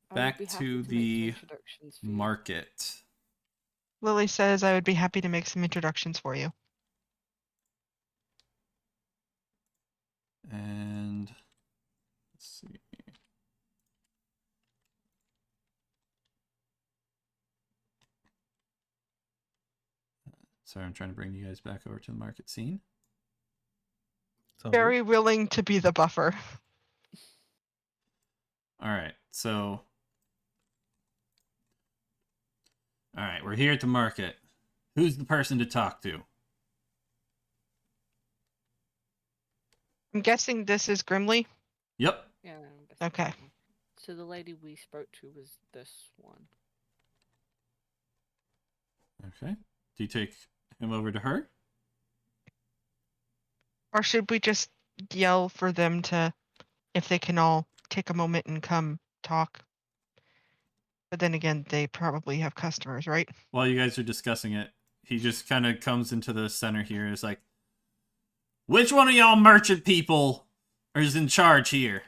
I would back be happy to make some the introductions for you. market. Lily says, I would be happy to make some introductions for you. And let's see. Sorry, I'm trying to bring you guys back over to the market scene. Sounds Very willing to be the buffer. All right, so... All right, we're here at the market. Who's the person to talk to? I'm guessing this is Grimly. Yep. Yeah. I'm guessing Okay. that one. So the lady we spoke to was this one. Okay. Do you take him over to her? Or should we just yell for them to, if they can all take a moment and come talk? But then again, they probably have customers, right? While you guys are discussing it, he just kind of comes into the center here and is like, which one of y'all merchant people is in charge here?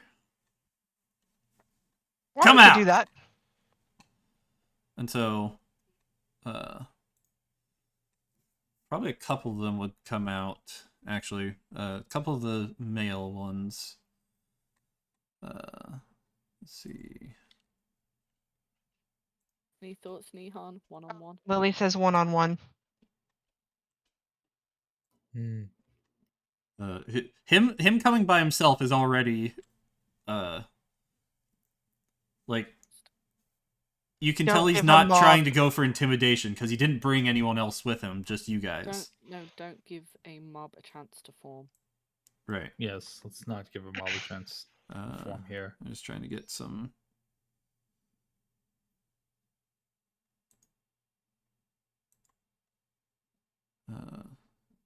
Why Come don't you out! do that? And so, probably a couple of them would come out, actually. A couple of the male ones. Let's see. Any thoughts, Nihan? One-on-one? Lily says one-on-one. Him coming by himself is already, like, you can Don't tell he's give a not mob. trying to go for intimidation because he didn't bring anyone else with him, just you guys. Don't give a mob a chance to form. Right. Yes, let's not give them all a chance to form here. I'm just trying to get some.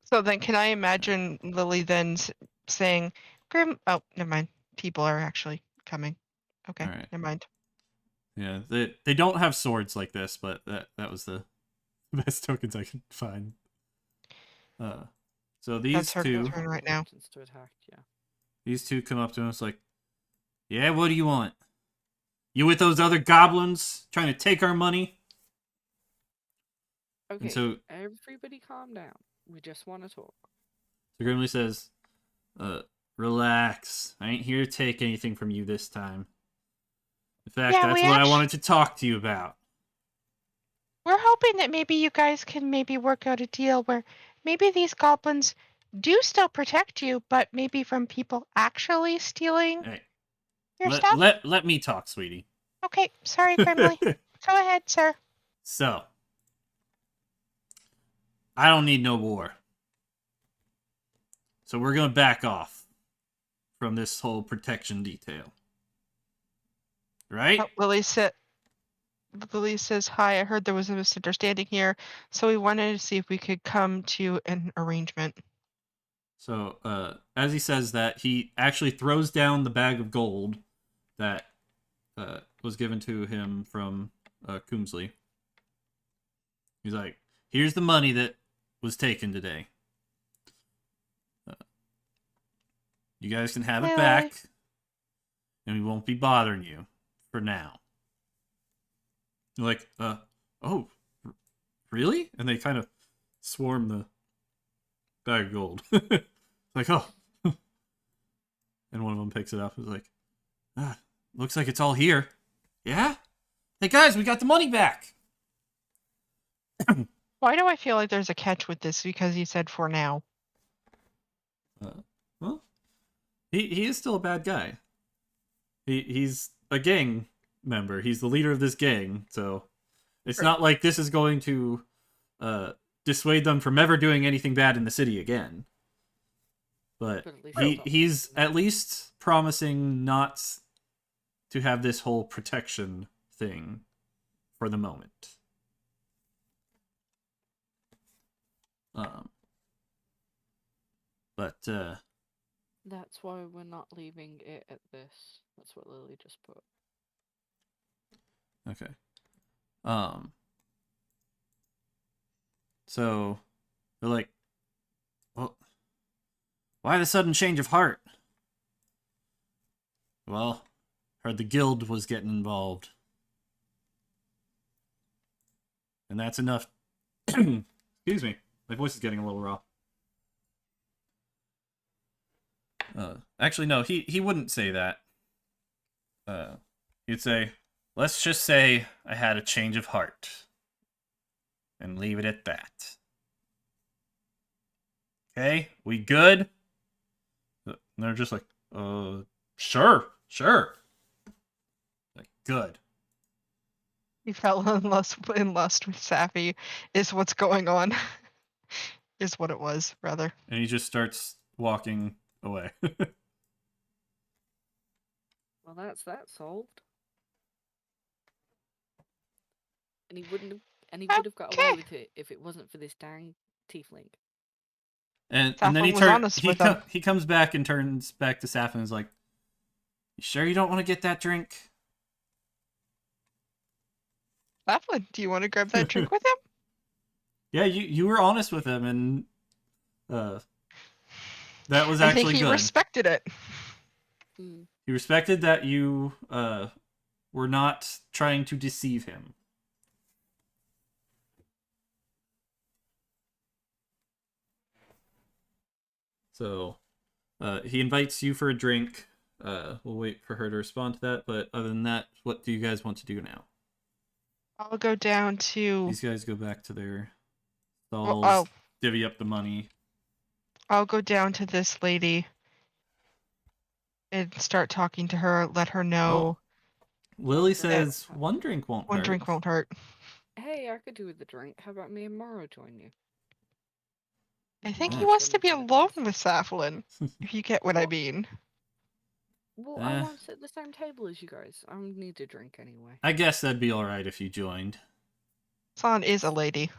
So then can I imagine Lily then saying, Grim, oh, never mind. People are actually coming. Okay, All right. never mind. Yeah, they don't have swords like this, but that was the best tokens I could find. So these That's her two, concern right now. Options to attack, yeah. these two come up to him. It's like, yeah, what do you want? You with those other goblins trying to take our money? Okay, so- everybody calm down. We just want to talk. So Grimly says, relax. I ain't here to take anything from you this time. In fact, Yeah, that's we what I wanted to talk to you about. We're hoping that maybe you guys can maybe work out a deal where maybe these goblins do still protect you, but maybe from people actually stealing Hey, your stuff. let me talk, sweetie. Okay, sorry, Grimly. Go ahead, sir. So, I don't need no war. So we're gonna back off from this whole protection detail. Right? Lily says, hi, I heard there was a misunderstanding here, so we wanted to see if we could come to an arrangement. So, as he says that, he actually throws down the bag of gold that was given to him from Coomsley. He's like, here's the money that was taken today. You guys can have it back, and we won't be bothering you for now. You're like, oh, really? And they kind of swarm the bag of gold. Like, oh. And one of them picks it up and is like, looks like it's all here. Yeah? Hey guys, we got the money back. Why do I feel like there's a catch with this? Because he said for now. Well, he is still a bad guy. He's a gang member. He's the leader of this gang, so it's not like this is going to dissuade them from ever doing anything bad in the city again. But he's at least promising not to have this whole protection thing for the moment. But that's why we're not leaving it at this. That's what Lily just put. Okay. So they're like, well, why the sudden change of heart? Well, heard the guild was getting involved. And that's enough. Excuse me. My voice is getting a little raw. Actually, no, he wouldn't say that. He'd say, let's just say I had a change of heart. And leave it at that. Okay? We good? And they're just like, sure. Like, good. He fell in lust with Sappy, is what's going on. Is what it was, rather. And he just starts walking away. Well, that's that solved. And he would have got away with it if it wasn't for this dang tiefling. And then he comes back and turns back to Saf and is like, you sure you don't want to get that drink? Laughlin, do you want to grab that drink with him? Yeah, you were honest with him, and that was I actually think he good. respected it. He respected that you were not trying to deceive him. So, he invites you for a drink. We'll wait for her to respond to that, but other than that, what do you guys want to do now? I'll go down to... These guys go back to their stalls, divvy up the money. I'll go down to this lady and start talking to her, let her know. Lily says, one drink won't hurt. One drink won't hurt. Hey, I could do with the drink. How about me and Morrow join you? I think he wants to be alone with Saflin, if you get what I mean. Well, I won't sit at the same table as you guys. I need a drink anyway. I guess that'd be alright if you joined. San is a lady.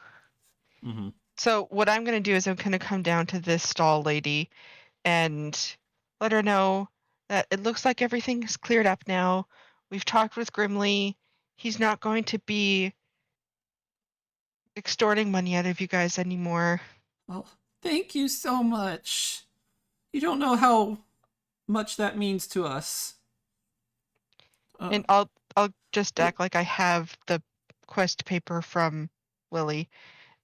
Mm-hmm. So what I'm going to do is I'm going to come down to this stall lady and let her know that it looks like everything is cleared up now. We've talked with Grimly. he's not going to be extorting money out of you guys anymore. Well, thank you so much. You don't know how much that means to us. And I'll just act like I have the quest paper from Lily.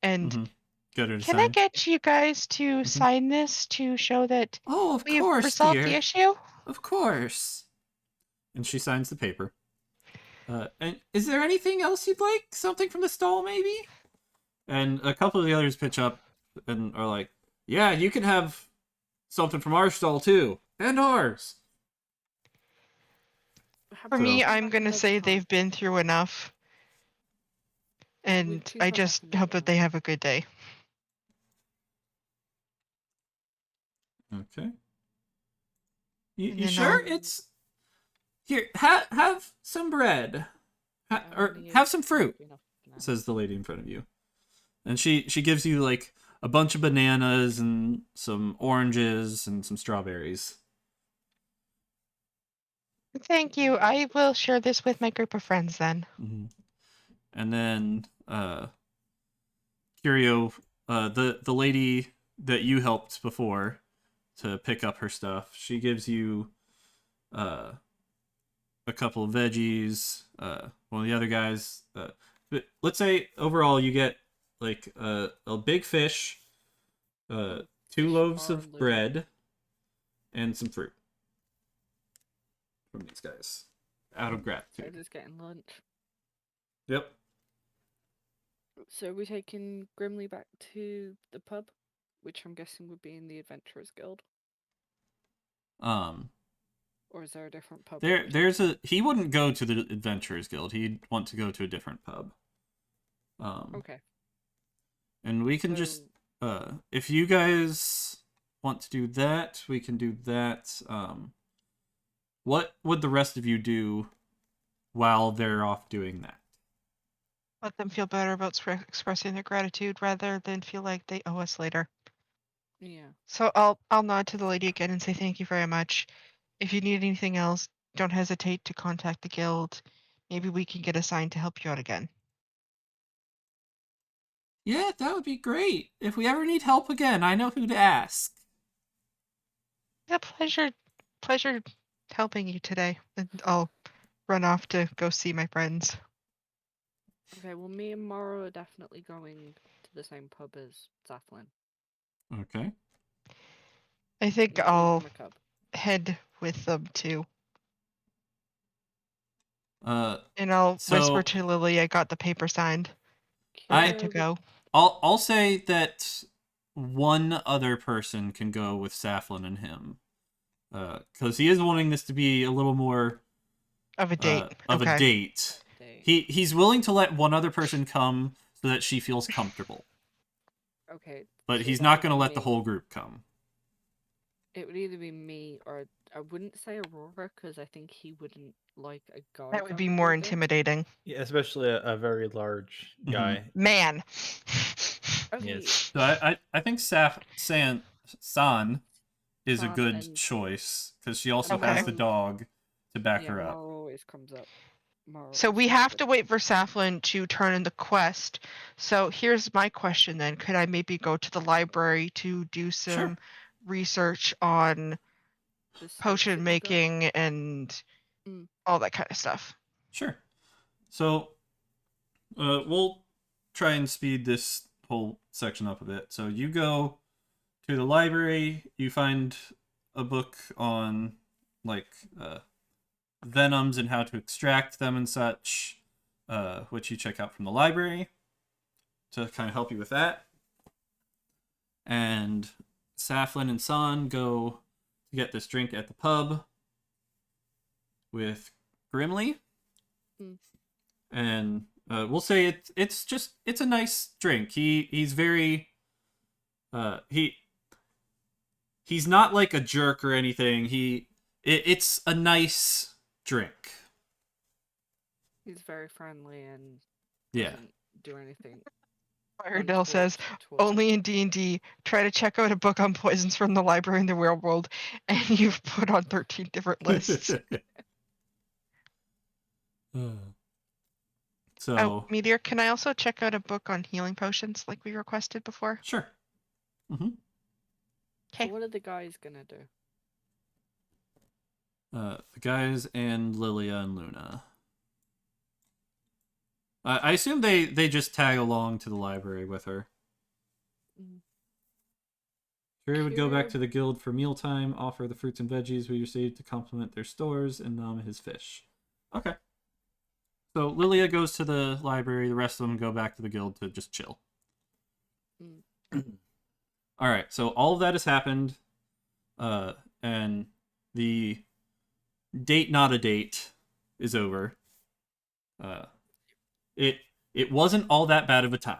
And Get her to can I sign. get you guys to sign this to show that Oh, of we've course, resolved dear. the issue? Of course. And she signs the paper. And is there anything else you'd like? Something from the stall, maybe? And a couple of the others pitch up and are like, yeah, you can have something from our stall, too. And ours. For So- me, I'm going to say they've been through enough. And I just hope that they have a good day. Okay. And You then sure? I'll- It's... Here, have some bread. Or have some fruit, says the lady in front of you. And she gives you, like, a bunch of bananas and some oranges and some strawberries. Thank you. I will share this with my group of friends then. Mm-hmm. And then, Curio, the lady that you helped before to pick up her stuff, she gives you, a couple of veggies. One of the other guys, but let's say overall you get like a big fish, 2 loaves of bread, and some fruit from these guys out of So gratitude. just getting lunch. Yep. So we're taking Grimly back to the pub, which I'm guessing would be in the Adventurers Guild. Or is there a different pub? He wouldn't go to the Adventurers Guild. He'd want to go to a different pub. Okay. And we can just if you guys want to do that, we can do that. What would the rest of you do while they're off doing that? Let them feel better about expressing their gratitude rather than feel like they owe us later. Yeah. So I'll nod to the lady again and say thank you very much. If you need anything else, don't hesitate to contact the guild. Maybe we can get assigned to help you out again. Yeah, that would be great. If we ever need help again, I know who to ask. It's a pleasure helping you today. And I'll run off to go see my friends. Okay, well, me and Morrow are definitely going to the same pub as Zathlin. Okay. I think Not I'll leaving my cub. head with them too. Uh, And I'll So- whisper to Lily I got the paper signed. We're good to go. I'll say that one other person can go with Saflin and him. Because he is wanting this to be a little more Of a date. of Okay. a date. He's willing to let one other person come so that she feels comfortable. Okay. But so he's that not would going to be let the me. whole group come. It would either be me or I wouldn't say Aurora because I think he wouldn't like a guy. That would be coming more with him. intimidating. Yeah, especially a very large guy. Man. Okay. Yes. So I think San is a San good and- choice because she also Okay. has the dog to back Yeah, her up. Morrow always comes up. Morrow So always we comes have up. to wait for Saflin to turn in the quest. So here's my question then. Could I maybe go to the library to do some research on The sticks potion that you got? making and Mm. all that kind of stuff? Sure. So, we'll try and speed this whole section up a bit. So you go to the library, you find a book on, like, venoms and how to extract them and such, which you check out from the library to kind of help you with that. And Saflin and San go to get this drink at the pub with Grimly. Mm. And we'll say it's a nice drink. He's very he's not like a jerk or anything. It's a nice drink. He's very friendly and Yeah. doesn't do anything. Firedale says, towards us. only in D&D, try to check out a book on poisons from the library in the real world, and you've put on 13 different lists. So Oh, Meteor, can I also check out a book on healing potions like we requested before? sure. Mm-hmm. Okay. So what are the guys gonna do? The guys and Lilia and Luna. I assume they just tag along to the library with her. Mm. Fury would go back Curio- to the guild for mealtime, offer the fruits and veggies we received to complement their stores, and nom his fish. Okay. So Lilia goes to the library, the rest of them go back to the guild to just chill. Mm. Alright, so all of that has happened, and the date not a date is over. It wasn't all that bad of a time.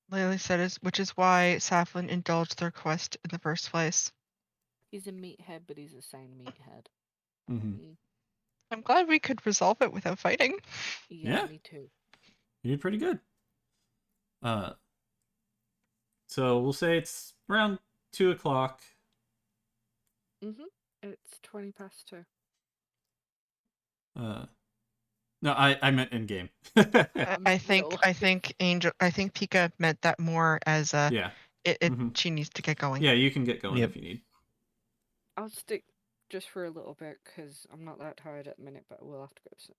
Lily said, which is why Saflin indulged their quest in the first place. He's a meathead, but he's a sane meathead. Mm-hmm. I'm glad we could resolve it without fighting. Yeah, Yeah. me too. You did pretty good. So we'll say it's around 2 o'clock. It's 20 past 2. No, I meant in game. I think Pika meant that more as Yeah. she needs to get going. Yeah, you can get going Yep. if you need. I'll stick just for a little bit because I'm not that tired at the minute, but we'll have to go soon.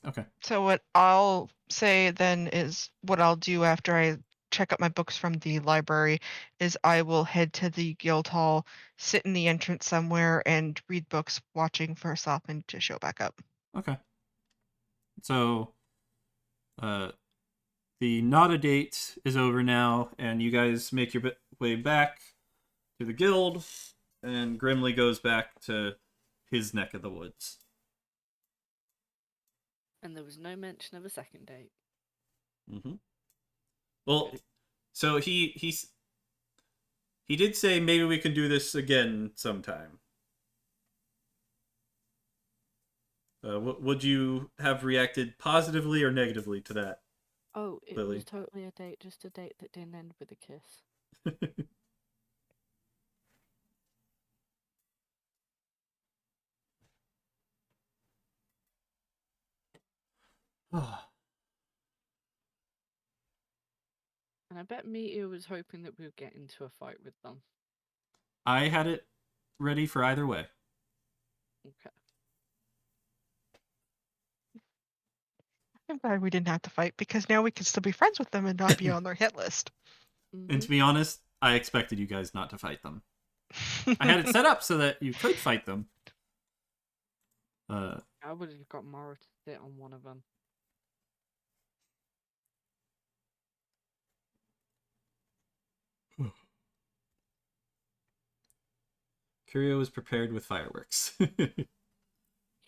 Okay. So what I'll say then is what I'll do after I check up my books from the library is I will head to the guild hall, sit in the entrance somewhere, and read books, watching for Sopin to show back up. Okay. So, the not a date is over now, and you guys make your way back to the guild, and Grimly goes back to his neck of the woods. And there was no mention of a second date. Mm-hmm. Well, so he did say maybe we can do this again sometime. Would you have reacted positively or negatively to that? Oh, it Lily. was totally a date, just a date that didn't end with a kiss. And I bet Meteor was hoping that we would get into a fight with them. I had it ready for either way. Okay. I'm glad we didn't have to fight because now we can still be friends with them and not be on their hit list. And to be honest, I expected you guys not to fight them. I had it set up so that you could fight them. I would have got Mara to sit on one of them. Curio is prepared with fireworks.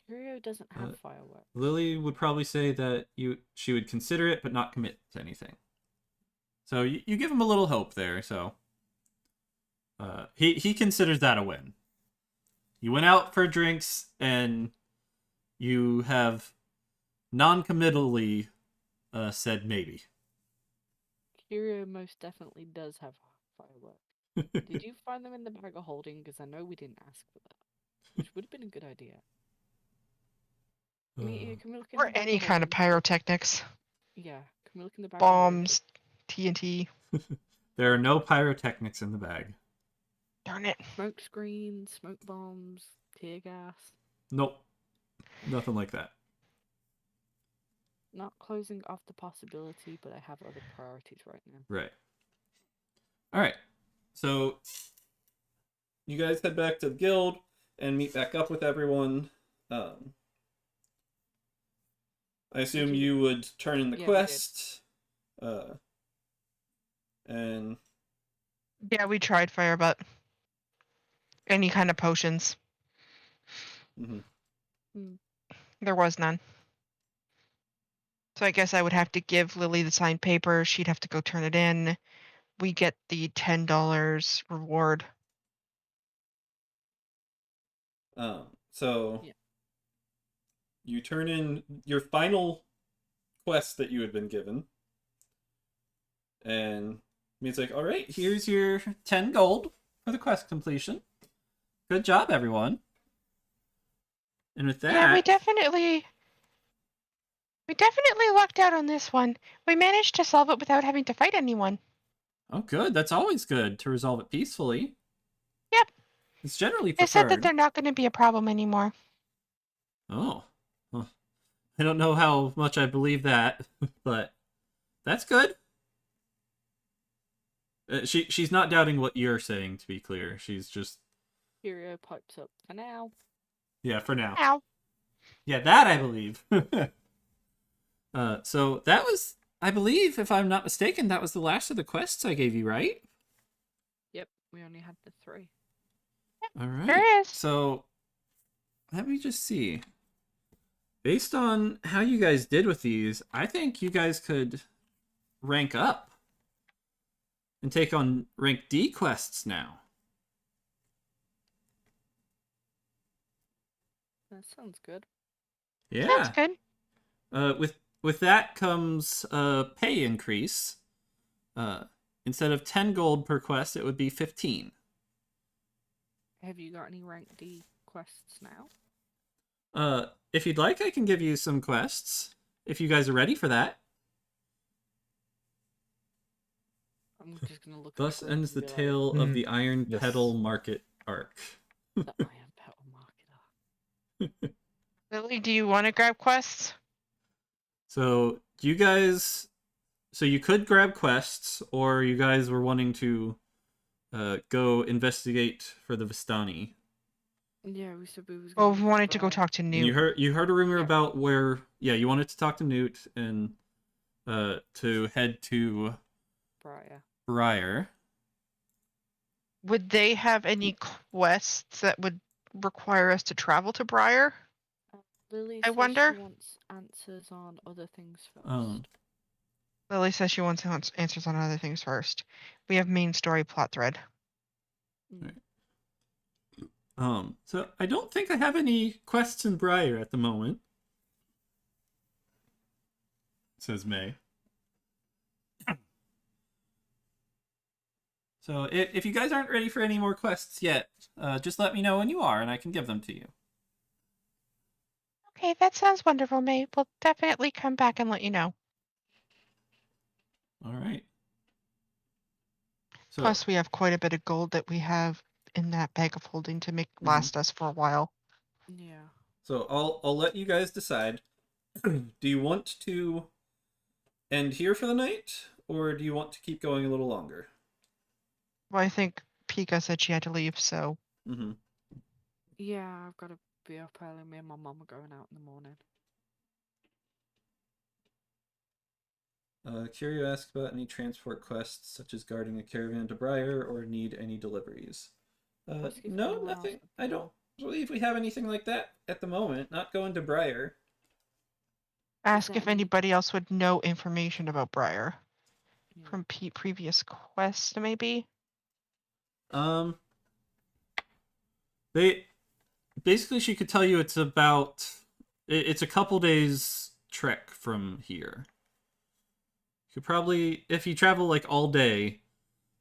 Curio doesn't have fireworks. Lily would probably say that she would consider it but not commit to anything. So you give him a little hope there. So he considers that a win. You went out for drinks and you have non-committally said maybe. Curio most definitely does have fireworks. Did you find them in the bag of holding? Because I know we didn't ask for that, which would have been a good idea. Meteor, can we look in Or the bag any kind of holding? pyrotechnics. Yeah, can we look in the bag of holding? Bombs, TNT. There are no pyrotechnics in the bag. Darn it. Smoke screens, smoke bombs, tear gas. Nope. Nothing like that. Not closing off the possibility, but I have other priorities right now. Right. Alright. So you guys head back to the guild and meet back up with everyone. I assume you would turn in the quest. And Yeah, we tried fire, but any kind of potions. There was none. So I guess I would have to give Lily the signed paper. She'd have to go turn it in. We get the $10 reward. So Yeah. you turn in your final quest that you had been given. And it's like, all right, here's your 10 gold for the quest completion. Good job, everyone. And with that... Yeah, we definitely We definitely lucked out on this one. We managed to solve it without having to fight anyone. Oh, good. That's always good to resolve it peacefully. Yep. It's generally They said that preferred. they're not going to be a problem anymore. Oh. Well, I don't know how much I believe that, but that's good. She's not doubting what you're saying, to be clear. She's just... Curio pipes up for now. Yeah, for now. Ow. Yeah, that I believe. So that was, I believe, if I'm not mistaken, that was the last of the quests I gave you, right? Yep, we only had the 3. All right. There is. So let me just see. Based on how you guys did with these, I think you guys could rank up and take on rank D quests now. That sounds good. Yeah. Sounds good. With that comes a pay increase. Instead of 10 gold per quest, it would be 15. Have you got any rank D quests now? If you'd like, I can give you some quests. If you guys are ready for that. I'm just gonna look. Thus at ends the and be tale of the Iron Yes. Petal Market arc. like, the Iron Petal Market. Lily, do you want to grab quests? So you guys, you could grab quests, or you guys were wanting to go investigate for the Vistani. Yeah, we said we was. Well, gonna we wanted to go try. talk to And Newt. you heard a rumor Yeah. about where you wanted to talk to Newt and to head to Briar. Would they have any quests that would require us to travel to Briar? Lily I says wonder? she wants answers on other things first. Lily says she wants answers on other things first. We have main story plot thread. So I don't think I have any quests in Briar at the moment. Says May. So if you guys aren't ready for any more quests yet, just let me know when you are, and I can give them to you. Okay, that sounds wonderful, May. We'll definitely come back and let you know. All right. So, Plus, we have quite a bit of gold that we have in that bag of holding to make last us for a while. Yeah. So I'll let you guys decide. Do you want to end here for the night, or do you want to keep going a little longer? Well, I think Pika said she had to leave, so Mm-hmm. Yeah, I've got to be up early. Me and my mum are going out in the morning. Curio asked about any transport quests, such as guarding a caravan to Briar, or need any deliveries. Ask if No, anyone else nothing. at I don't all. believe we have anything like that at the moment. Not going to Briar. ask there if any- anybody else would know information about Briar Yeah. from previous quests, maybe. They basically, she could tell you it's about it's a couple days trek from here. You could probably, if you travel like all day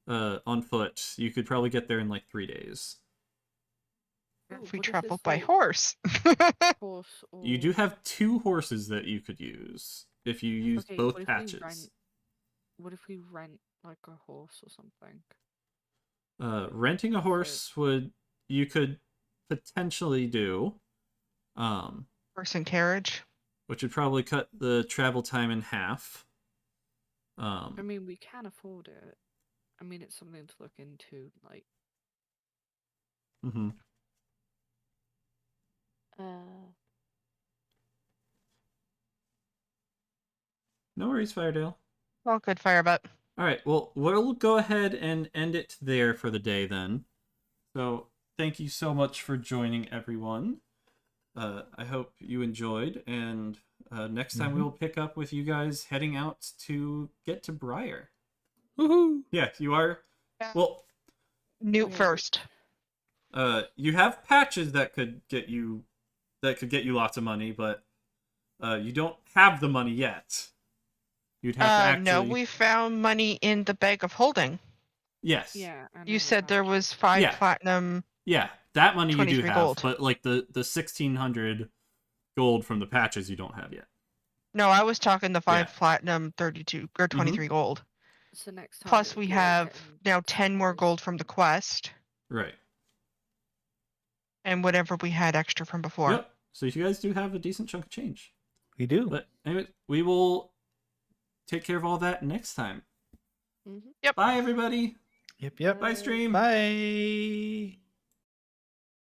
on foot, you could probably get there in like 3 days. Ooh, If we what travel it's by like horse. horse or... You do have 2 horses that you could use if you use Okay, both what if patches. What if we rent like a horse or something? Renting a horse you could potentially do, Horse and carriage. which would probably cut the travel time in half. I mean, we can afford it. I mean, it's something to look into. Like, Mm-hmm. No worries, Firedale. Well, good, Firebutt. All right, well, we'll go ahead and end it there for the day then. So, thank you so much for joining, everyone. I hope you enjoyed, and next time we'll pick up with you guys heading out to get to Briar. Woohoo! Yeah, you are. Yeah. Well, Newt Yeah. first. you have patches that could get you lots of money, but you don't have the money yet. You'd have to actually. No, we found money in the bag of holding. Yes. yeah. I know You we said have there to. was 5 Yeah. platinum. Yeah, that money you do 23 have, gold. but like the 1,600 gold from the patches you don't have yet. No, I was talking the 5 Yeah. platinum, 32 or 23 gold. So next time. Plus, it would we be like have getting now 10 more supplies. gold from the quest, Right. and whatever we had extra from before. Yep. So you guys do have a decent chunk of change. We do. But anyway, we will take care of all that next time. Mhm. Yep. Bye, everybody. Yep. Bye, stream. Bye.